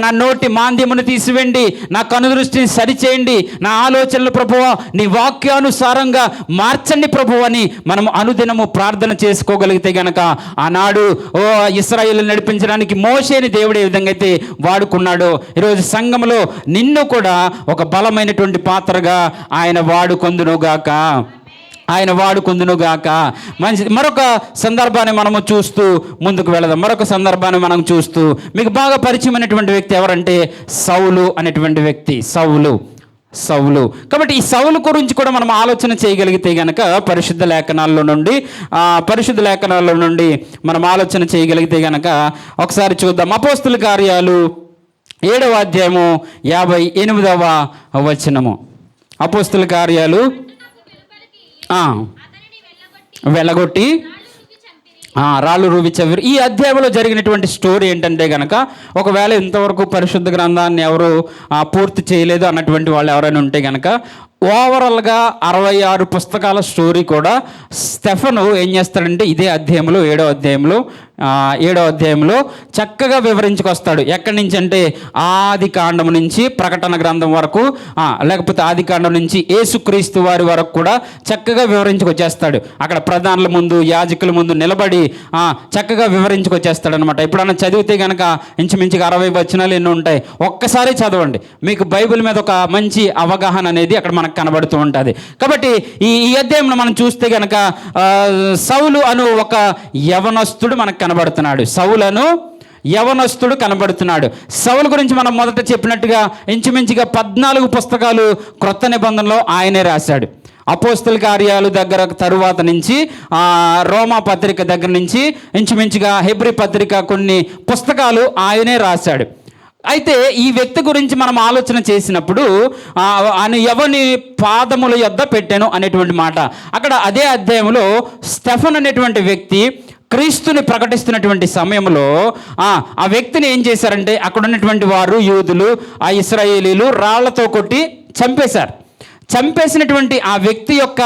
[SPEAKER 1] నా నోటి మాంద్యమును తీసివేయండి, నా కనుదృష్టిని సరిచేయండి, నా ఆలోచనలు ప్రభువా నీ వాక్యానుసారంగా మార్చండి ప్రభు అని మనం అనుదినము ప్రార్థన చేసుకోగలిగితే గనక, ఆనాడు ఇశ్రాయేలు నడిపించడానికి మోషేని దేవుడు ఏ విధంగా అయితే వాడుకున్నాడో, ఈరోజు సంఘంలో నిన్ను కూడా ఒక బలమైనటువంటి పాత్రగా ఆయన వాడుకొందునుగాక. మరొక సందర్భాన్ని మనము చూస్తూ ముందుకు వెళదాం. మనం చూస్తూ మీకు బాగా పరిచయమైనటువంటి వ్యక్తి ఎవరంటే సౌలు అనేటువంటి వ్యక్తి. సౌలు. కాబట్టి ఈ సౌలు గురించి కూడా మనం ఆలోచన చేయగలిగితే కనుక పరిశుద్ధ లేఖనాల్లో నుండి మనం ఆలోచన చేయగలిగితే కనుక ఒకసారి చూద్దాం. అపోస్తల కార్యాలు 7వ అధ్యాయము 58వ వచనము. అపోస్తుల కార్యాలు వెళ్ళగొట్టి రాళ్ళు రూపించారు. ఈ అధ్యాయంలో జరిగినటువంటి స్టోరీ ఏంటంటే కనుక, ఒకవేళ ఇంతవరకు పరిశుద్ధ గ్రంథాన్ని ఎవరు పూర్తి చేయలేదు అన్నటువంటి వాళ్ళు ఎవరైనా ఉంటే కనుక, ఓవరాల్గా 66 పుస్తకాల స్టోరీ కూడా స్టెఫను ఏం చేస్తాడంటే ఇదే అధ్యాయంలో 7వ అధ్యాయంలో చక్కగా వివరించుకొస్తాడు. ఎక్కడి నుంచి అంటే ఆది కాండం నుంచి ప్రకటన గ్రంథం వరకు, లేకపోతే ఆది కాండం నుంచి యేసుక్రీస్తు వారి వరకు కూడా చక్కగా వివరించుకొచ్చేస్తాడు. అక్కడ ప్రధానుల ముందు, యాజకుల ముందు నిలబడి చక్కగా వివరించుకొచ్చేస్తాడు అనమాట. ఎప్పుడన్నా చదివితే కనుక ఇంచుమించుగా 60 వచనాలు ఎన్నో ఉంటాయి. ఒక్కసారి చదవండి, మీకు బైబిల్ మీద ఒక మంచి అవగాహన అనేది అక్కడ మనకు కనబడుతూ ఉంటుంది. కాబట్టి ఈ అధ్యాయంలో మనం చూస్తే కనుక సౌలు అను ఒక యవనస్తుడు మనకు కనబడుతున్నాడు. యవనస్తుడు కనబడుతున్నాడు. సౌలు గురించి మనం మొదట చెప్పినట్టుగా ఇంచుమించుగా 14 పుస్తకాలు క్రొత్త నిబంధనలో ఆయనే రాశాడు. అపోస్తుల కార్యాలు దగ్గర తరువాత నుంచి రోమా పత్రిక దగ్గర నుంచి ఇంచుమించుగా హెబ్రీ పత్రిక కొన్ని పుస్తకాలు ఆయనే రాశాడు. అయితే ఈ వ్యక్తి గురించి మనం ఆలోచన చేసినప్పుడు ఆయన ఎవని పాదముల యొద్ద పెట్టాను అనేటువంటి మాట అక్కడ అదే అధ్యాయంలో స్టెఫన్ అనేటువంటి వ్యక్తి క్రీస్తుని ప్రకటిస్తున్నటువంటి సమయంలో ఆ వ్యక్తిని ఏం చేశారంటే అక్కడ ఉన్నటువంటి వారు యూదులు, ఆ ఇశ్రాయేలీలు రాళ్లతో కొట్టి చంపేసినటువంటి ఆ వ్యక్తి యొక్క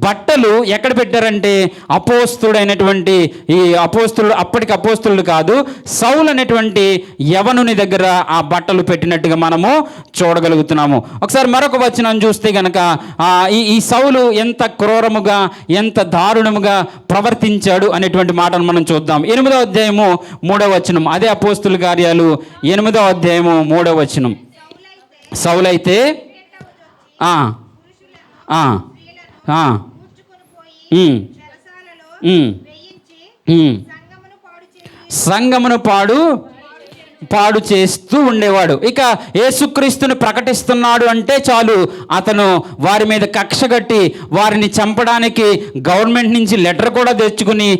[SPEAKER 1] బట్టలు ఎక్కడ పెట్టారంటే అపోస్తుడైనటువంటి ఈ అపోస్తులు, అప్పటికి అపోస్తులు కాదు, సౌలు అనేటువంటి యవనుని దగ్గర ఆ బట్టలు పెట్టినట్టుగా మనము చూడగలుగుతున్నాము. ఒకసారి మరొక వచనం చూస్తే కనుక ఈ సౌలు ఎంత క్రూరముగా, ఎంత దారుణముగా ప్రవర్తించాడు అనేటువంటి మాటను మనం చూద్దాం. 8వ అధ్యాయము 3వ వచనం, అదే అపోస్తుల కార్యాలు 8వ అధ్యాయము 3వ వచనం. సౌలైతే సంఘమును పాడు చేస్తూ ఉండేవాడు. ఇక యేసుక్రీస్తుని ప్రకటిస్తున్నాడు అంటే చాలు, అతను వారి మీద కక్ష కట్టి వారిని చంపడానికి గవర్నమెంట్ నుంచి లెటర్ కూడా తెచ్చుకుని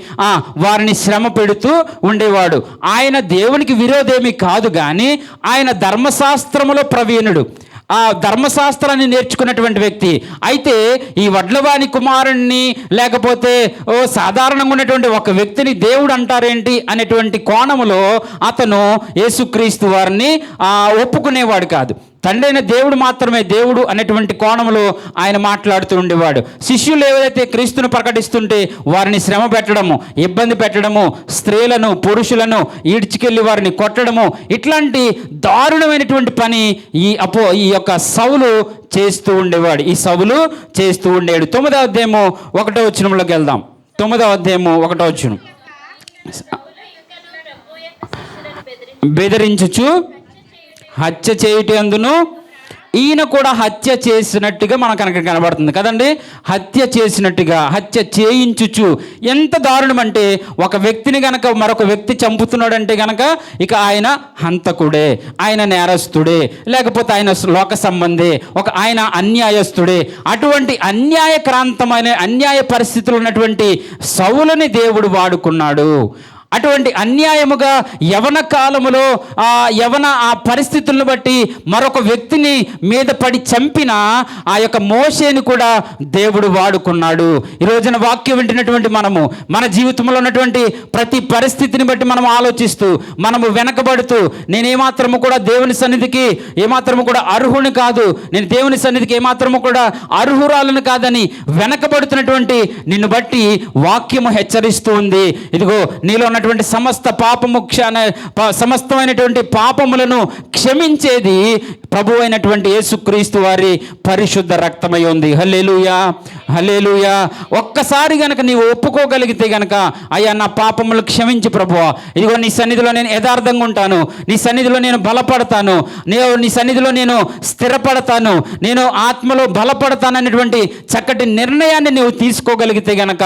[SPEAKER 1] వారిని శ్రమ పెడుతూ ఉండేవాడు. ఆయన దేవునికి విరోధేమి కాదు, కానీ ఆయన ధర్మశాస్త్రములో ప్రవీణుడు, ఆ ధర్మశాస్త్రాన్ని నేర్చుకున్నటువంటి వ్యక్తి. అయితే ఈ వడ్లవాని కుమారుణ్ణి లేకపోతే సాధారణంగా ఉన్నటువంటి ఒక వ్యక్తిని దేవుడు అంటారేంటి అనేటువంటి కోణములో అతను యేసుక్రీస్తు వారిని ఒప్పుకునేవాడు కాదు. తండ్రి అయిన దేవుడు మాత్రమే దేవుడు అనేటువంటి కోణంలో ఆయన మాట్లాడుతూ ఉండేవాడు. శిష్యులు ఏవైతే క్రీస్తును ప్రకటిస్తుంటే వారిని శ్రమ పెట్టడము, ఇబ్బంది పెట్టడము, స్త్రీలను పురుషులను ఈడ్చుకెళ్ళి వారిని కొట్టడము, ఇట్లాంటి దారుణమైనటువంటి పని ఈ యొక్క సౌలు చేస్తూ ఉండేవాడు. ఈ సౌలు చేస్తూ ఉండేవాడు. 9వ అధ్యాయము 1వ వచనంలోకి వెళ్దాం. 9వ అధ్యాయము 1వ వచనం. బెదిరించుచు హత్య చేయుటందును, ఈయన కూడా హత్య చేసినట్టుగా మనకు కనుక కనబడుతుంది కదండి. హత్య చేసినట్టుగా, హత్య చేయించుచు. ఎంత దారుణం అంటే, ఒక వ్యక్తిని కనుక మరొక వ్యక్తి చంపుతున్నాడంటే కనుక ఇక ఆయన హంతకుడే, ఆయన నేరస్తుడే, లేకపోతే ఆయన లోక సంబంధి, ఆయన అన్యాయస్తుడే. అటువంటి అన్యాయక్రాంతమైన అన్యాయ పరిస్థితులు ఉన్నటువంటి సౌలుని దేవుడు వాడుకున్నాడు. అటువంటి అన్యాయముగా యవన కాలములో ఆ పరిస్థితులను బట్టి మరొక వ్యక్తిని మీద పడి చంపిన ఆ యొక్క మోషేని కూడా దేవుడు వాడుకున్నాడు. ఈ రోజున వాక్యం వింటున్నటువంటి మనము మన జీవితంలో ఉన్నటువంటి ప్రతి పరిస్థితిని బట్టి మనం ఆలోచిస్తూ, మనము వెనకబడుతూ, నేనేమాత్రము కూడా దేవుని సన్నిధికి ఏమాత్రము కూడా అర్హుని కాదు, నేను దేవుని సన్నిధికి ఏమాత్రము కూడా అర్హురాలను కాదని వెనకబడుతున్నటువంటి నిన్ను బట్టి వాక్యము హెచ్చరిస్తూ ఉంది. ఇదిగో నీలో ఉన్నటువంటి సమస్తమైనటువంటి పాపములను క్షమించేది ప్రభు అయినటువంటి యేసుక్రీస్తు వారి పరిశుద్ధ రక్తమై ఉంది. హల్లెలూయా, హల్లెలూయా. ఒక్కసారి గనక నీవు ఒప్పుకోగలిగితే గనక, అయ్యా నా పాపములు క్షమించి ప్రభువా, ఇదిగో నీ సన్నిధిలో నేను యథార్థంగా ఉంటాను, నీ సన్నిధిలో నేను బలపడతాను, నీ సన్నిధిలో నేను స్థిరపడతాను, నేను ఆత్మలో బలపడతాను అనేటువంటి చక్కటి నిర్ణయాన్ని నీవు తీసుకోగలిగితే గనక,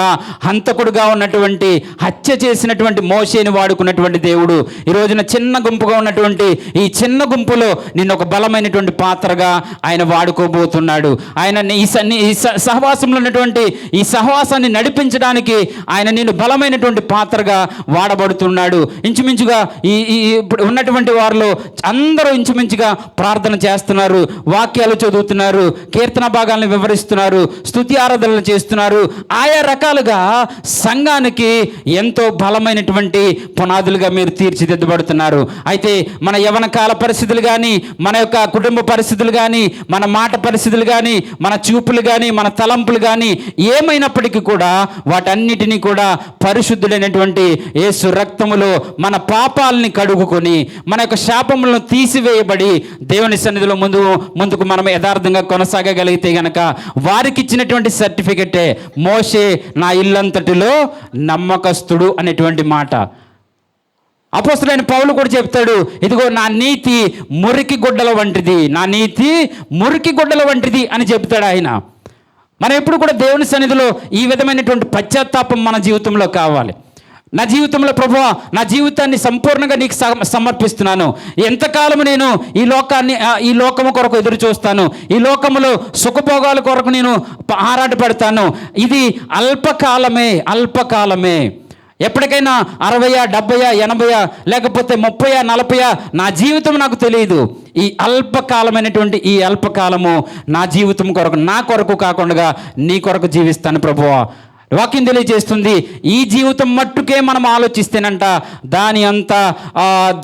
[SPEAKER 1] హంతకుడుగా ఉన్నటువంటి, హత్య చేసినటువంటి ఉన్నటువంటి మోషేని వాడుకున్నటువంటి దేవుడు ఈ రోజున చిన్న గుంపుగా ఉన్నటువంటి ఈ చిన్న గుంపులో నిన్ను ఒక బలమైనటువంటి పాత్రగా ఆయన వాడుకోబోతున్నాడు. ఆయన ఈ సహవాసంలో ఉన్నటువంటి ఈ సహవాసాన్ని నడిపించడానికి ఆయన నిన్ను బలమైనటువంటి పాత్రగా వాడబడుతున్నాడు. ఇంచుమించుగా ఈ ఇప్పుడు ఉన్నటువంటి వారిలో అందరూ ఇంచుమించుగా ప్రార్థన చేస్తున్నారు, వాక్యాలు చదువుతున్నారు, కీర్తన భాగాలను వివరిస్తున్నారు, స్తుతి ఆరాధనలు చేస్తున్నారు. ఆయా రకాలుగా సంఘానికి ఎంతో బలమైనటువంటి పునాదులుగా మీరు తీర్చిదిద్దబడుతున్నారు. అయితే మన యవన కాల పరిస్థితులు కానీ, మన యొక్క కుటుంబ పరిస్థితులు కానీ, మన మాట పరిస్థితులు కానీ, మన చూపులు కానీ, మన తలంపులు కానీ ఏమైనప్పటికీ కూడా వాటన్నిటినీ కూడా పరిశుద్ధుడైనటువంటి యేసు రక్తములో మన పాపాలని కడుగుకొని మన యొక్క శాపములను తీసివేయబడి దేవుని సన్నిధిలో ముందుకు మనం యథార్థంగా కొనసాగగలిగితే గనక వారికి ఇచ్చినటువంటి సర్టిఫికెటే మోషే నా ఇల్లంతటిలో నమ్మకస్తుడు అనేటువంటి మాట. అపోస్తలుడైన పౌలు కూడా చెప్తాడు, ఇదిగో నా నీతి మురికి గుడ్డల వంటిది, నా నీతి మురికి గుడ్డల వంటిది అని చెప్తాడు ఆయన. మనం ఎప్పుడు కూడా దేవుని సన్నిధిలో ఈ విధమైనటువంటి పశ్చాత్తాపం మన జీవితంలో కావాలి. నా జీవితంలో ప్రభువా, నా జీవితాన్ని సంపూర్ణంగా నీకు సమర్పిస్తున్నాను. ఎంతకాలం నేను ఈ లోకము కొరకు ఎదురు చూస్తాను, ఈ లోకములో సుఖభోగాల కొరకు నేను ఆరాటపడతాను. ఇది అల్పకాలమే. ఎప్పటికైనా 60, 70, 80 లేకపోతే 30, 40 నా జీవితం నాకు తెలియదు. ఈ అల్పకాలమైనటువంటి ఈ అల్పకాలము నా జీవితం కొరకు, నా కొరకు కాకుండా నీ కొరకు జీవిస్తాను ప్రభువా. వాక్యం తెలియజేస్తుంది, ఈ జీవితం మట్టుకే మనం ఆలోచిస్తేనంట దాని అంత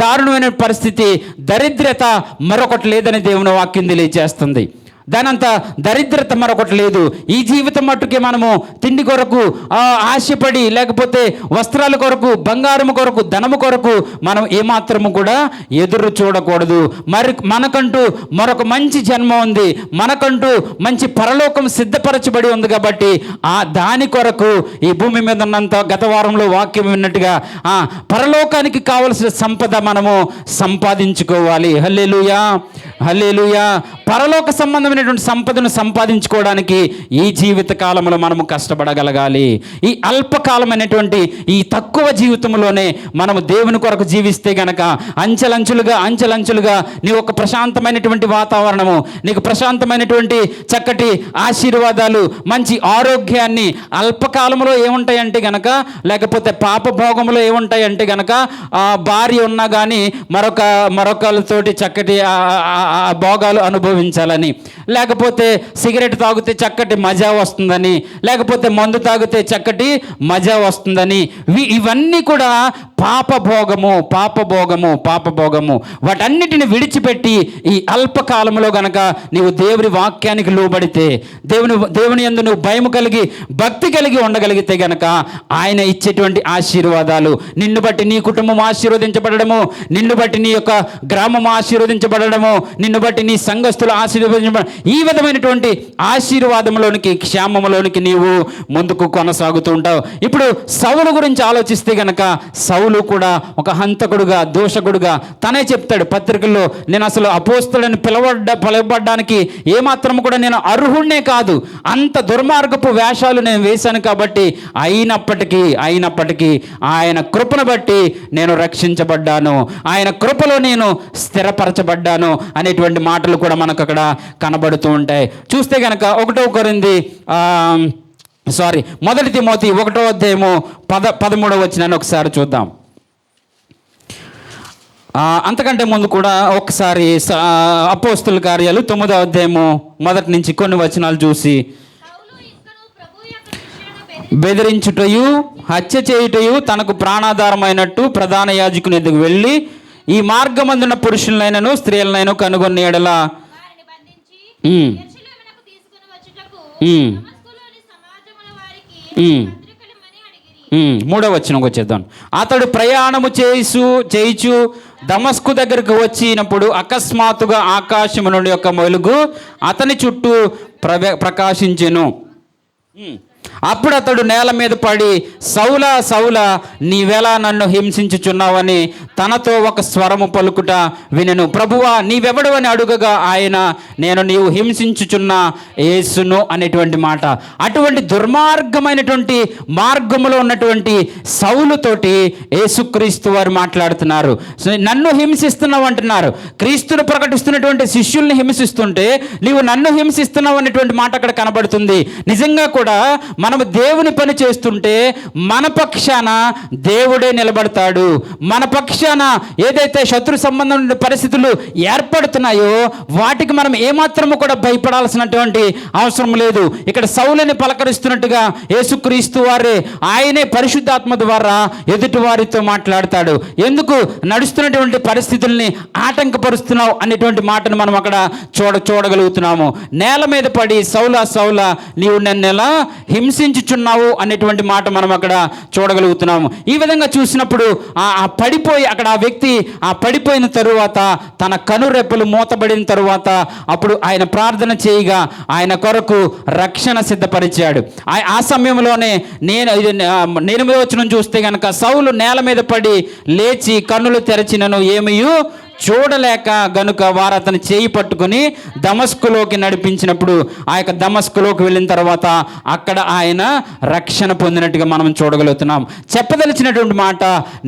[SPEAKER 1] దారుణమైన పరిస్థితి, దరిద్రత మరొకటి లేదని దేవుని వాక్యం తెలియజేస్తుంది. దానంత దరిద్రత మరొకటి లేదు. ఈ జీవితం మట్టుకే మనము తిండి కొరకు ఆశపడి, లేకపోతే వస్త్రాల కొరకు, బంగారము కొరకు, ధనము కొరకు మనం ఏమాత్రము కూడా ఎదురు చూడకూడదు. మనకంటూ మరొక మంచి జన్మ ఉంది, మనకంటూ మంచి పరలోకం సిద్ధపరచబడి ఉంది. కాబట్టి దాని కొరకు ఈ భూమి మీద ఉన్నంత గత వారంలో వాక్యం విన్నట్టుగా పరలోకానికి కావలసిన సంపద మనము సంపాదించుకోవాలి. హల్లెలూయా, హల్లెలూయా. పరలోక సంబంధమైనటువంటి సంపదను సంపాదించుకోవడానికి ఈ జీవిత కాలంలో మనము కష్టపడగలగాలి. ఈ అల్పకాలమైనటువంటి ఈ తక్కువ జీవితంలోనే మనము దేవుని కొరకు జీవిస్తే గనక అంచెలంచులుగా నీవు ఒక ప్రశాంతమైనటువంటి వాతావరణము, నీకు ప్రశాంతమైనటువంటి చక్కటి ఆశీర్వాదాలు, మంచి ఆరోగ్యాన్ని అల్పకాలంలో ఏముంటాయంటే గనక, లేకపోతే పాపభోగంలో ఏముంటాయంటే గనక భార్య ఉన్నా కానీ మరొకరితోటి చక్కటి భోగాలు అనుభవించాలని, లేకపోతే సిగరెట్ తాగితే చక్కటి మజా వస్తుందని, లేకపోతే మందు తాగితే చక్కటి మజా వస్తుందని, ఇవన్నీ కూడా పాపభోగము. వాటన్నిటిని విడిచిపెట్టి ఈ అల్పకాలంలో గనక నీవు దేవుని వాక్యానికి లోబడితే, దేవుని యందు నువ్వు భయము కలిగి, భక్తి కలిగి ఉండగలిగితే గనక ఆయన ఇచ్చేటువంటి ఆశీర్వాదాలు, నిన్ను బట్టి నీ కుటుంబం ఆశీర్వదించబడము, నిన్ను బట్టి నీ యొక్క గ్రామం ఆశీర్వదించబడము, నిన్ను బట్టి నీ సంఘస్థులు ఆశీర్వదించబడ, ఈ విధమైనటువంటి ఆశీర్వాదంలోనికి, క్షేమంలోనికి నీవు ముందుకు కొనసాగుతూ ఉంటావు. ఇప్పుడు సౌలు గురించి ఆలోచిస్తే గనక, సౌలు కూడా ఒక హంతకుడుగా, దోషకుడుగా తనే చెప్తాడు పత్రికల్లో, నేను అసలు అపోస్తలుడని పిలవబడ్డానికి ఏమాత్రం కూడా నేను అర్హుడినే కాదు, అంత దుర్మార్గపు వేషాలు నేను వేశాను. కాబట్టి అయినప్పటికీ ఆయన కృపను బట్టి నేను రక్షించబడ్డాను, ఆయన కృపలో నేను స్థిరపరచబడ్డాను అనేటువంటి మాటలు కూడా మనకు అక్కడ కనబడుతూ ఉంటాయి. చూస్తే కనుక 1 కొరింథీ 1 తిమోతి 1వ అధ్యాయము 13వ వచనాన్ని ఒకసారి చూద్దాం. అంతకంటే ముందు కూడా ఒకసారి అపోస్తుల కార్యాలు 9వ అధ్యాయము 1 నుంచి కొన్ని వచనాలు చూసి, బెదిరించుటయు, హత్య చేయుటయు, తనకు ప్రాణాధారమైనట్టు ప్రధాన యాజకుని ఎదుగు వెళ్ళి ఈ మార్గమందున పురుషులనైనను స్త్రీలనైనా కనుగొన్న ఎడల 3వ వచనంకి వచ్చేద్దాం. అతడు ప్రయాణము చేయిచు దమస్కు దగ్గరకు వచ్చినప్పుడు అకస్మాత్తుగా ఆకాశము నుండి ఒక వెలుగు అతని చుట్టూ ప్రకాశించెను. అప్పుడు అతడు నేల మీద పడి, సౌలా సౌలా, నీవెలా నన్ను హింసించుచున్నావని తనతో ఒక స్వరము పలుకుట వినెను. ప్రభువా, నీవెవడు అని అడుగగా ఆయన, నేను నీవు హింసించుచున్న యేసును అనేటువంటి మాట. అటువంటి దుర్మార్గమైనటువంటి మార్గములో ఉన్నటువంటి సౌలుతోటి యేసుక్రీస్తు వారు మాట్లాడుతున్నారు. నన్ను హింసిస్తున్నావు అంటున్నారు. క్రీస్తును ప్రకటిస్తున్నటువంటి శిష్యుల్ని హింసిస్తుంటే నీవు నన్ను హింసిస్తున్నావు అనేటువంటి మాట అక్కడ కనబడుతుంది. నిజంగా కూడా మనము దేవుని పని చేస్తుంటే మన పక్షాన దేవుడే నిలబడతాడు. మన పక్షాన ఏదైతే శత్రు సంబంధమైన పరిస్థితులు ఏర్పడుతున్నాయో వాటికి మనం ఏమాత్రము కూడా భయపడాల్సినటువంటి అవసరం లేదు. ఇక్కడ సౌలుని పలకరిస్తున్నట్టుగా యేసుక్రీస్తు వారే, ఆయనే పరిశుద్ధాత్మ ద్వారా ఎదుటి వారితో మాట్లాడతాడు. ఎందుకు నడుస్తున్నటువంటి పరిస్థితుల్ని ఆటంకపరుస్తున్నావు అనేటువంటి మాటను మనం అక్కడ చూడగలుగుతున్నాము. నేల మీద పడి, సౌలా సౌలా, నీవు నన్ను ఎలా హింసించుచున్నావు అనేటువంటి మాట మనం అక్కడ చూడగలుగుతున్నాము. ఈ విధంగా చూసినప్పుడు పడిపోయి అక్కడ ఆ వ్యక్తి పడిపోయిన తరువాత తన కనురెప్పలు మూతబడిన తరువాత అప్పుడు ఆయన ప్రార్థన చేయగా ఆయన కొరకు రక్షణ సిద్ధపరిచాడు. ఆ సమయంలోనే 8వ వచనం చూస్తే కనుక, సౌలు నేల మీద పడి లేచి కన్నులు తెరచినను ఏమీయూ చూడలేక గనుక వారు అతని చేయి పట్టుకొని దమస్కులోకి నడిపించినప్పుడు ఆ యొక్క దమస్కులోకి వెళ్ళిన తర్వాత అక్కడ ఆయన రక్షణ పొందినట్టుగా మనం చూడగలుగుతున్నాం. చెప్పదలిచినటువంటి మాట,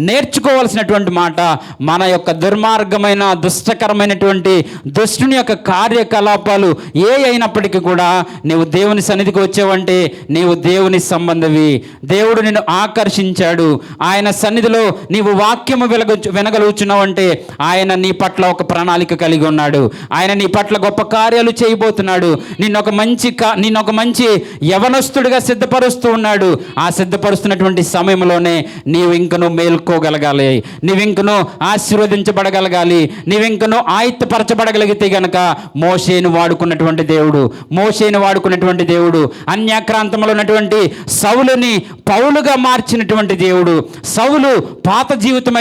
[SPEAKER 1] నేర్చుకోవాల్సినటువంటి మాట, మన యొక్క దుర్మార్గమైన దుష్టకరమైనటువంటి దుష్టుని యొక్క కార్యకలాపాలు ఏ అయినప్పటికీ కూడా నీవు దేవుని సన్నిధికి వచ్చావంటే నీవు దేవుని సంబంధవి. దేవుడు నిన్ను ఆకర్షించాడు. ఆయన సన్నిధిలో నీవు వాక్యము వినగలుగుచున్నావంటే ఆయన నీ పట్ల ఒక ప్రణాళిక కలిగి ఉన్నాడు. ఆయన నీ పట్ల గొప్ప కార్యాలు చేయబోతున్నాడు. నిన్నొక మంచి యవనస్తుడిగా సిద్ధపరుస్తూ ఉన్నాడు. ఆ సిద్ధపరుస్తున్నటువంటి సమయంలోనే నీవు ఇంకను మేల్కోగలగాలి, నీవింకను ఆశీర్వదించబడగలగాలి, నీవింకను ఆయుత్తపరచబడగలిగితే గనక మోషేను వాడుకున్నటువంటి దేవుడు అన్యాక్రాంతంలో ఉన్నటువంటి సౌలుని పౌలుగా మార్చినటువంటి దేవుడు. సౌలు పాత జీవితం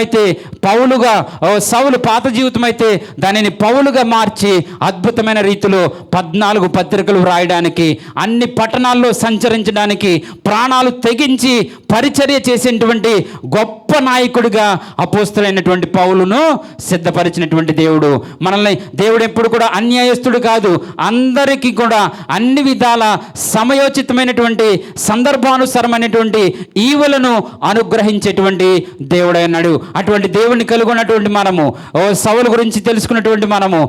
[SPEAKER 1] అయితే దానిని పౌలుగా మార్చి అద్భుతమైన రీతిలో 14 పత్రికలు వ్రాయడానికి, అన్ని పట్టణాల్లో సంచరించడానికి, ప్రాణాలు తెగించి పరిచర్య చేసేటువంటి గొప్ప నాయకుడిగా అపోస్తలుడైనటువంటి పౌలును సిద్ధపరిచినటువంటి దేవుడు. మనల్ని దేవుడు ఎప్పుడు కూడా అన్యాయస్తుడు కాదు, అందరికీ కూడా అన్ని విధాల సమయోచితమైనటువంటి సందర్భానుసారమైనటువంటి ఈవులను అనుగ్రహించేటువంటి దేవుడైనాడు. అటువంటి దేవుడిని కలిగి ఉన్నటువంటి మనము, సౌలు గురించి తెలుసుకున్నటువంటి మనము,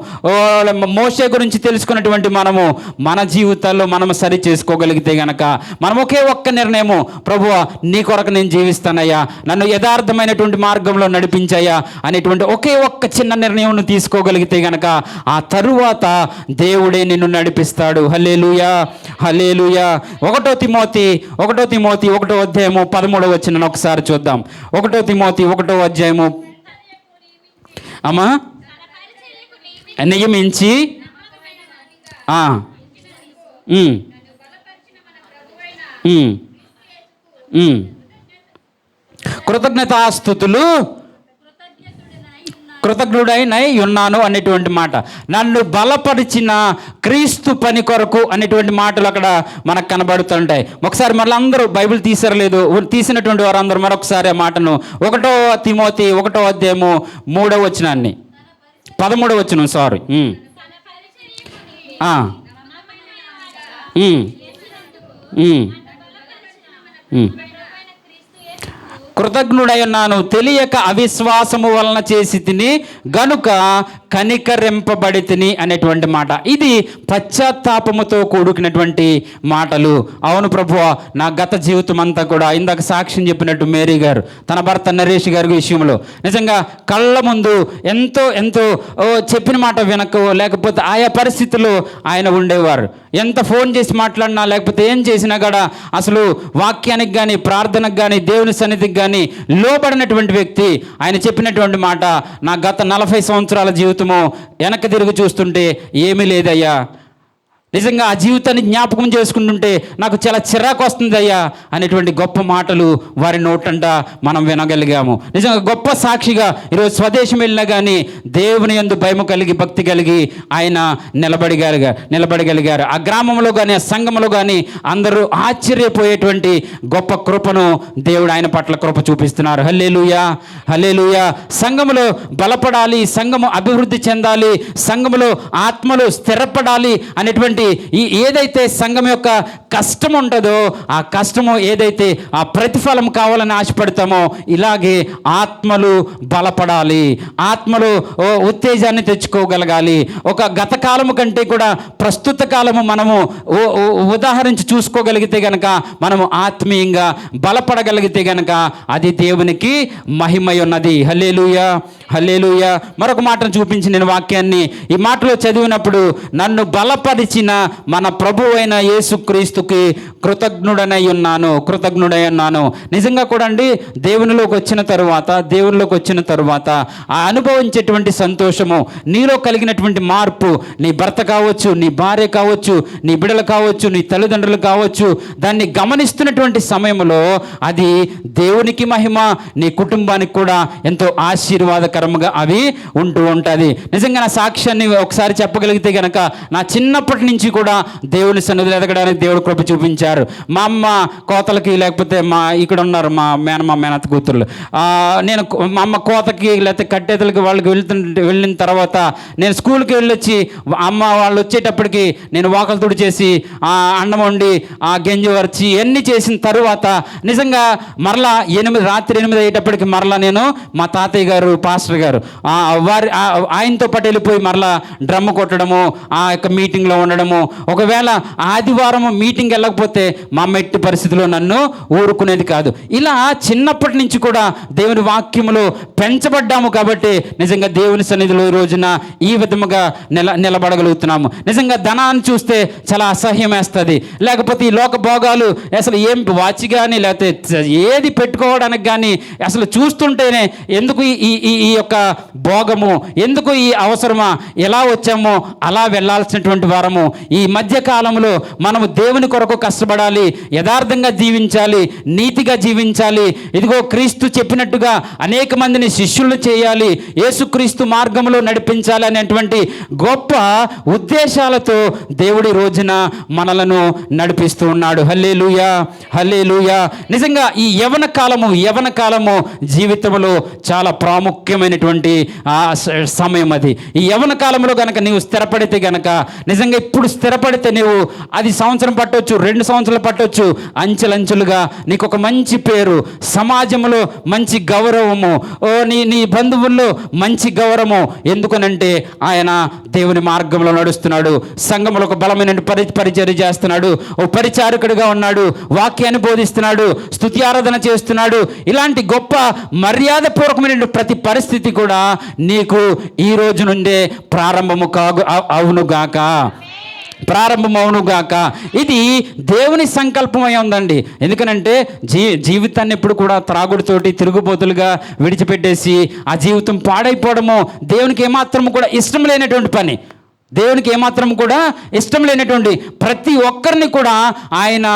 [SPEAKER 1] మోషే గురించి తెలుసుకున్నటువంటి మనము, మన జీవితాల్లో మనము సరి చేసుకోగలిగితే గనక మనం ఒకే ఒక్క నిర్ణయము, ప్రభువా నీ కొరకు నేను జీవిస్తానయ్యా, నన్ను యథార్థమైనటువంటి మార్గంలో నడిపించాయా అనేటువంటి ఒకే ఒక్క చిన్న నిర్ణయం తీసుకోగలిగితే గనక ఆ తరువాత దేవుడే నిన్ను నడిపిస్తాడు. హల్లెలూయా, హల్లెలూయా. 1 తిమోతి 1వ అధ్యాయము 13వ వచనం ఒకసారి చూద్దాం. 1 తిమోతి 1వ అధ్యాయము అమ్మా నియమించి కృతజ్ఞతాస్తుతులు కృతజ్ఞుడైనై ఉన్నాను అనేటువంటి మాట, నన్ను బలపరిచిన క్రీస్తు పని కొరకు అనేటువంటి మాటలు అక్కడ మనకు కనబడుతుంటాయి. ఒకసారి మళ్ళీ అందరూ బైబిల్ తీసినటువంటి వారు అందరూ మరొకసారి ఆ మాటను 1 తిమోతి 1వ అధ్యాయము 3వ వచనాన్ని 13వ వచనం సారీ కృతజ్ఞుడై ఉన్నాను, తెలియక అవిశ్వాసము వలన చేసి తిని గనుక కనికరింపబడి తిని అనేటువంటి మాట. ఇది పశ్చాత్తాపముతో కూడుకున్నటువంటి మాటలు. అవును ప్రభువా, నా గత జీవితం అంతా కూడా ఇందాక సాక్ష్యం చెప్పినట్టు మేరీ గారు తన భర్త నరేష్ గారి విషయంలో నిజంగా కళ్ళ ముందు ఎంతో చెప్పిన మాట వినకు, లేకపోతే ఆయా పరిస్థితుల్లో ఆయన ఉండేవారు. ఎంత ఫోన్ చేసి మాట్లాడినా లేకపోతే ఏం చేసినా కూడా అసలు వాక్యానికి కానీ ప్రార్థనకు కానీ దేవుని సన్నిధికి కానీ లోబడినటువంటి వ్యక్తి. ఆయన చెప్పినటువంటి మాట, నా గత 40 సంవత్సరాల జీవితము వెనక్కి తిరిగి చూస్తుంటే ఏమీ లేదయ్యా, నిజంగా ఆ జీవితాన్ని జ్ఞాపకం చేసుకుంటుంటే నాకు చాలా చిరాకు వస్తుంది అయ్యా అనేటువంటి గొప్ప మాటలు వారి నోటంట మనం వినగలిగాము. నిజంగా గొప్ప సాక్షిగా ఈరోజు స్వదేశం వెళ్ళినా కానీ దేవుని యందు భయము కలిగి భక్తి కలిగి ఆయన నిలబడగలిగారు. ఆ గ్రామంలో కానీ ఆ సంఘంలో కానీ అందరూ ఆశ్చర్యపోయేటువంటి గొప్ప కృపను దేవుడు ఆయన పట్ల కృప చూపిస్తున్నారు. హల్లెలూయా, హల్లెలూయా. సంఘములో బలపడాలి, సంఘము అభివృద్ధి చెందాలి, సంఘములో ఆత్మలు స్థిరపడాలి అనేటువంటి ఏదైతే సంఘం యొక్క కష్టం ఉంటుందో ఆ కష్టము ఏదైతే ఆ ప్రతిఫలం కావాలని ఆశపడతామో ఇలాగే ఆత్మలు బలపడాలి, ఆత్మలు ఉత్తేజాన్ని తెచ్చుకోగలగాలి. ఒక గత కాలము కంటే కూడా ప్రస్తుత కాలము మనము ఉదాహరించి చూసుకోగలిగితే గనక, మనము ఆత్మీయంగా బలపడగలిగితే గనక అది దేవునికి మహిమై ఉన్నది. హల్లెలూయా, హల్లెలూయా. మరొక మాటను చూపించి నేను వాక్యాన్ని ఈ మాటలో చదివినప్పుడు, నన్ను బలపరిచిన మన ప్రభువు అయిన యేసుక్రీస్తుకి కృతజ్ఞుడనై ఉన్నాను. నిజంగా కూడా అండి, దేవునిలోకి వచ్చిన తరువాత ఆ అనుభవించేటువంటి సంతోషము, నీలో కలిగినటువంటి మార్పు, నీ భర్త కావచ్చు, నీ భార్య కావచ్చు, నీ బిడ్డలు కావచ్చు, నీ తల్లిదండ్రులు కావచ్చు, దాన్ని గమనిస్తున్నటువంటి సమయంలో అది దేవునికి మహిమ, నీ కుటుంబానికి కూడా ఎంతో ఆశీర్వాదకరంగా అవి ఉంటూ ఉంటుంది. నిజంగా నా సాక్ష్యాన్ని ఒకసారి చెప్పగలిగితే కనుక, నా చిన్నప్పటి నుంచి కూడా దేవుని సన్నిధిలో ఎదగడానికి దేవుడు కృప చూపించారు. మా అమ్మ కోతలకి, లేకపోతే ఇక్కడ ఉన్నారు మా మేనత్త కూతుర్లు, మా అమ్మ కోతకి లేకపోతే కట్టేతలకి వాళ్ళకి వెళ్ళిన తర్వాత నేను స్కూల్కి వెళ్ళొచ్చి అమ్మ వాళ్ళు వచ్చేటప్పటికి నేను వాకలు తుడి చేసి అన్నం వండి గంజి వరిచి ఇవన్నీ చేసిన తర్వాత నిజంగా మరలా రాత్రి 8 అయ్యేటప్పటికి మరలా నేను మా తాతయ్య గారు, పాస్టర్ గారు ఆయనతో పాటు వెళ్ళిపోయి మరలా డ్రమ్ము కొట్టడము, ఆ యొక్క మీటింగ్లో ఉండడము. ఒకవేళ ఆదివారం మీటింగ్ వెళ్ళకపోతే మా అమ్మ ఎట్టి పరిస్థితిలో నన్ను ఊరుకునేది కాదు. ఇలా చిన్నప్పటి నుంచి కూడా దేవుని వాక్యములో పెంచబడ్డాము కాబట్టి నిజంగా దేవుని సన్నిధిలో ఈ రోజున ఈ విధముగా నిలబడగలుగుతున్నాము. నిజంగా ధనాన్ని చూస్తే చాలా అసహ్యం వేస్తుంది, లేకపోతే ఈ లోక భోగాలు అసలు ఏం వాచి కానీ లేకపోతే ఏది పెట్టుకోవడానికి కానీ అసలు చూస్తుంటేనే ఎందుకు ఈ యొక్క భోగము, ఎందుకు ఈ అవసరమా, ఎలా వచ్చామో అలా వెళ్ళాల్సినటువంటి వారము. ఈ మధ్య కాలంలో మనము దేవుని కొరకు కష్టపడాలి, యథార్థంగా జీవించాలి, నీతిగా జీవించాలి. ఇదిగో క్రీస్తు చెప్పినట్టుగా అనేక మందిని శిష్యులు చేయాలి, యేసుక్రీస్తు మార్గంలో నడిపించాలి అనేటువంటి గొప్ప ఉద్దేశాలతో దేవుడి రోజున మనలను నడిపిస్తూ ఉన్నాడు. హల్లెలూయా, హల్లెలూయా. నిజంగా ఈ యవన కాలము జీవితంలో చాలా ప్రాముఖ్యమైనటువంటి సమయం అది. ఈ యవన కాలంలో గనక నీవు స్థిరపడితే గనక, నిజంగా ఇప్పుడు స్థిరపడితే నీవు అది సంవత్సరం పట్టవచ్చు, 2 సంవత్సరాలు పట్టవచ్చు, అంచెలంచెలుగా నీకు ఒక మంచి పేరు, సమాజంలో మంచి గౌరవము, నీ బంధువుల్లో మంచి గౌరవము. ఎందుకనంటే ఆయన దేవుని మార్గంలో నడుస్తున్నాడు, సంఘంలో ఒక బలమైన పరిచర్య చేస్తున్నాడు, ఓ పరిచారకుడిగా ఉన్నాడు, వాక్యాన్ని బోధిస్తున్నాడు, స్తుతి ఆరాధన చేస్తున్నాడు. ఇలాంటి గొప్ప మర్యాదపూర్వకమైన ప్రతి పరిస్థితి కూడా నీకు ఈ రోజు నుండే ప్రారంభమవునుగాక. ఇది దేవుని సంకల్పమై ఉందండి. ఎందుకనంటే జీవితాన్ని ఎప్పుడు కూడా త్రాగుడుతోటి తిరుగుబోతులుగా విడిచిపెట్టేసి ఆ జీవితం పాడైపోవడము దేవునికి ఏమాత్రం కూడా ఇష్టం లేనటువంటి పని. దేవునికి ఏమాత్రం కూడా ఇష్టం లేనటువంటి ప్రతి ఒక్కరిని కూడా ఆయన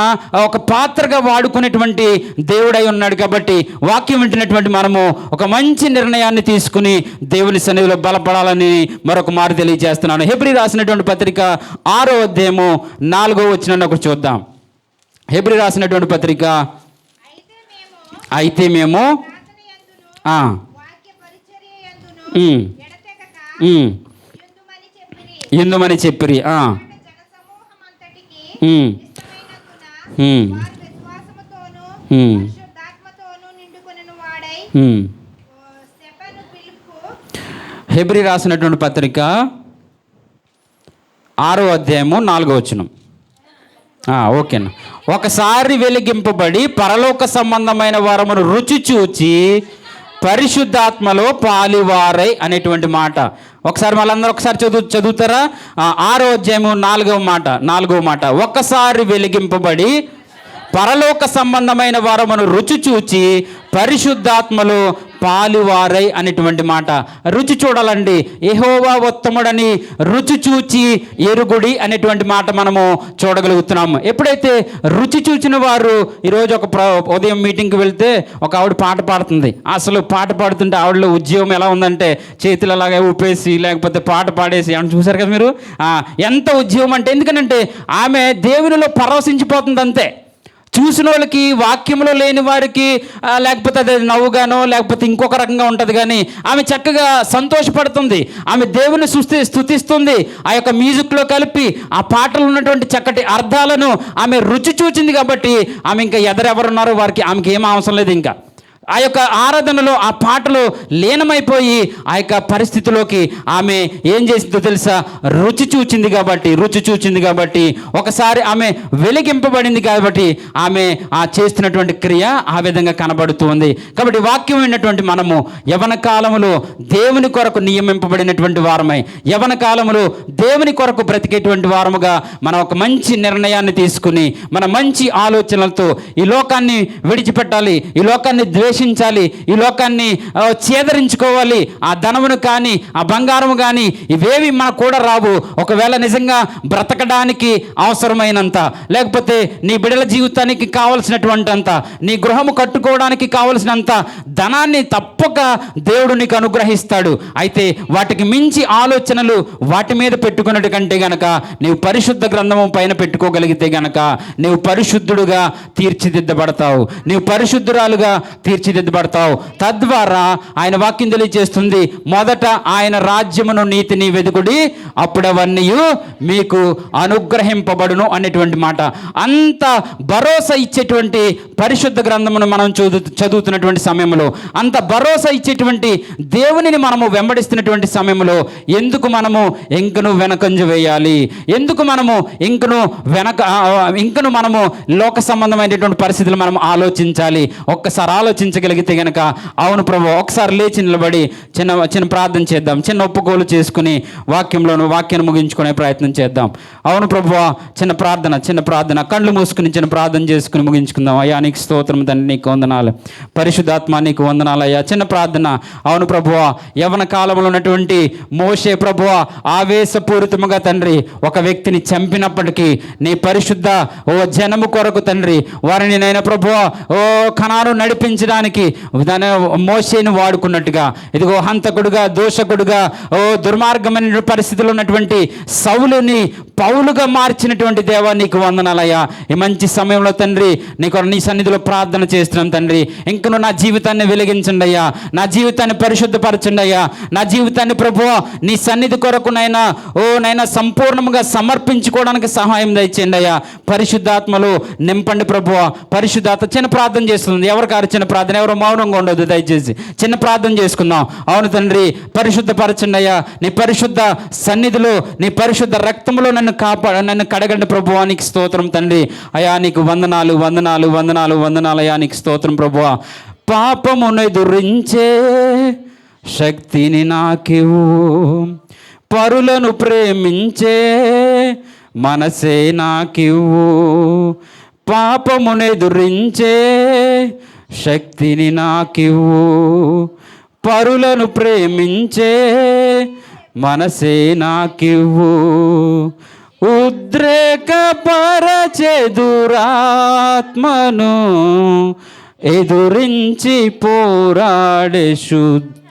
[SPEAKER 1] ఒక పాత్రగా వాడుకునేటువంటి దేవుడై ఉన్నాడు. కాబట్టి వాక్యం వింటున్నటువంటి మనము ఒక మంచి నిర్ణయాన్ని తీసుకుని దేవుని సన్నిధిలో బలపడాలని మరొక మాట తెలియజేస్తున్నాను. హెబ్రీ రాసినటువంటి పత్రిక 6వ అధ్యాయము 4వ వచనాన్ని ఒకటి చూద్దాం. హెబ్రీ రాసినటువంటి పత్రిక, అయితే మేము ఎందుమని చెప్పిరి. హెబ్రీ రాసినటువంటి పత్రిక 6వ అధ్యాయము 4వ వచనం. ఓకేనా. ఒకసారి వెలిగింపబడి పరలోక సంబంధమైన వరమును రుచి చూచి పరిశుద్ధాత్మలో పాలివారై అనేటువంటి మాట ఒకసారి వాళ్ళందరూ ఒకసారి చదువుతారా? 6వ అధ్యాయము 4వ మాట. ఒక్కసారి వెలిగింపబడి పరలోక సంబంధమైన వరమును రుచి చూచి పరిశుద్ధాత్మలో పాలువారై అనేటువంటి మాట. రుచి చూడాలండి. యెహోవా ఉత్తముడని రుచి చూచి ఎరుగుడి అనేటువంటి మాట మనము చూడగలుగుతున్నాము. ఎప్పుడైతే రుచి చూచిన వారు, ఈరోజు ఒక ఉదయం మీటింగ్కి వెళ్తే ఒక ఆవిడ పాట పాడుతుంది. అసలు పాట పాడుతుంటే ఆవిడలో ఉద్యోగం ఎలా ఉందంటే చేతులు అలాగే ఊపేసి లేకపోతే పాట పాడేసి అని చూసారు కదా మీరు. ఎంత ఉద్యోగం అంటే, ఎందుకంటే ఆమె దేవునిలో పరవశించిపోతుంది అంతే. చూసిన వాళ్ళకి, వాక్యంలో లేని వారికి లేకపోతే అది నవ్వుగానో లేకపోతే ఇంకొక రకంగా ఉంటుంది, కానీ ఆమె చక్కగా సంతోషపడుతుంది. ఆమె దేవుని స్తుతిస్తుంది. ఆ యొక్క మ్యూజిక్లో కలిపి ఆ పాటలు ఉన్నటువంటి చక్కటి అర్థాలను ఆమె రుచి చూచింది. కాబట్టి ఆమె ఇంకా ఎదరెవరున్నారో వారికి ఆమెకి ఏం అవసరం లేదు. ఇంకా ఆ యొక్క ఆరాధనలో, ఆ పాటలో లీనమైపోయి ఆ యొక్క పరిస్థితిలోకి ఆమె ఏం చేసిందో తెలుసా? రుచి చూచింది కాబట్టి ఒకసారి ఆమె వెలిగింపబడింది. కాబట్టి ఆమె చేస్తున్నటువంటి క్రియ ఆ విధంగా కనబడుతుంది. కాబట్టి వాక్యం విన్నటువంటి మనము యవన కాలములో దేవుని కొరకు నియమింపబడినటువంటి వారమై, యవన కాలములో దేవుని కొరకు బ్రతికేటువంటి వారముగా మనం ఒక మంచి నిర్ణయాన్ని తీసుకుని, మన మంచి ఆలోచనలతో ఈ లోకాన్ని విడిచిపెట్టాలి, ఈ లోకాన్ని ద్వేషించాలి, ఈ లోకాన్ని ఛేదరించుకోవాలి. ఆ ధనమును కానీ, ఆ బంగారము కానీ ఇవేవి మనకు కూడా రావు. ఒకవేళ నిజంగా బ్రతకడానికి అవసరమైనంత, లేకపోతే నీ బిడ్డల జీవితానికి కావలసినటువంటింత, నీ గృహము కట్టుకోవడానికి కావలసినంత ధనాన్ని తప్పక దేవుడు నీకు అనుగ్రహిస్తాడు. అయితే వాటికి మించి ఆలోచనలు వాటి మీద పెట్టుకున్నట్టు కంటే గనక నీవు పరిశుద్ధ గ్రంథము పైన పెట్టుకోగలిగితే గనక నీవు పరిశుద్ధుడుగా తీర్చిదిద్దబడతావు, నీవు పరిశుద్ధురాలుగా తీర్చిదిద్దబడతావు. తద్వారా ఆయన వాక్యం తెలియజేస్తుంది, మొదట ఆయన రాజ్యమును నీతిని వెదుకుడి, అప్పుడవన్నీ మీకు అనుగ్రహింపబడును అనేటువంటి మాట. అంత భరోసా ఇచ్చేటువంటి పరిశుద్ధ గ్రంథమును మనం చదువుతున్నటువంటి సమయంలో, అంత భరోసా ఇచ్చేటువంటి దేవునిని మనము వెంబడిస్తున్నటువంటి సమయంలో ఎందుకు మనము ఇంకను వెనకంజ వేయాలి? ఎందుకు మనము ఇంకను మనము లోక సంబంధమైనటువంటి పరిస్థితులు మనం ఆలోచించాలి? ఒక్కసారి ఆలోచించగలిగితే గనక, అవును ప్రభు, ఒకసారి లేచి నిలబడి చిన్న ప్రార్థన చేద్దాం. చిన్న ఒప్పుకోలు చేసుకుని వాక్యాన్ని ముగించుకునే ప్రయత్నం చేద్దాం. అవును ప్రభు, చిన్న ప్రార్థన కళ్ళు మూసుకుని చిన్న ప్రార్థన చేసుకుని ముగించుకుందాం. అయ్యా నీకు స్తోత్రం తండ్రి, నీకు వందనాలు. పరిశుద్ధాత్మ నీకు వందనాలు అయ్యా. చిన్న ప్రార్థన. అవును ప్రభువ, యవన కాలంలో ఉన్నటువంటి మోషే ప్రభువ ఆవేశపూరితముగా తండ్రి ఒక వ్యక్తిని చంపినప్పటికీ నీ పరిశుద్ధ జనము కొరకు తండ్రి వారిని నైనా ప్రభువ కనాను నడిపించడానికి మోషేని వాడుకున్నట్టుగా, ఇదిగో హంతకుడుగా, దోషకుడుగా, దుర్మార్గమైన పరిస్థితుల్లో ఉన్నటువంటి సౌలుని పౌలుగా మార్చినటువంటి దేవా నీకు వందనాలయ్యా. ఈ మంచి సమయంలో తండ్రి నీ సన్నిధిలో ప్రార్థన చేస్తున్నాం తండ్రి. ఇంకను నా జీవితాన్ని వెలిగించండి అయ్యా, నా జీవితాన్ని పరిశుద్ధపరచండి అయ్యా, నా జీవితాన్ని ప్రభువా నీ సన్నిధి కొరకు నైనా సంపూర్ణంగా సమర్పించుకోవడానికి సహాయం దయచేయండి అయ్యా. పరిశుద్ధాత్మలో నింపండి ప్రభువా. పరిశుద్ధాత్మ చిన్న ప్రార్థన చేస్తుంది. ఎవరికారు చిన్న ప్రార్థన, ఎవరు మౌనంగా ఉండదు దయచేసి. చిన్న ప్రార్థన చేసుకుందాం. అవును తండ్రి, పరిశుద్ధపరచండి అయ్యా. నీ పరిశుద్ధ సన్నిధిలో, నీ పరిశుద్ధ రక్తంలో నన్ను కడగండి ప్రభువా. నీకు స్తోత్రం తండ్రి. అయా నీకు వందనాలు అయా. నీకు స్తోత్రం ప్రభువా. పాపమును ఎదురించే శక్తిని నాకివ్వు, పరులను ప్రేమించే మనసే నాకివ్వు. పాపమును ఎదురించే శక్తిని నాకివ్వు, పరులను ప్రేమించే మనసే నాకివ్వు. ఉద్రేకపరచే దురాత్మను ఎదురించి పోరాడే శుద్ధ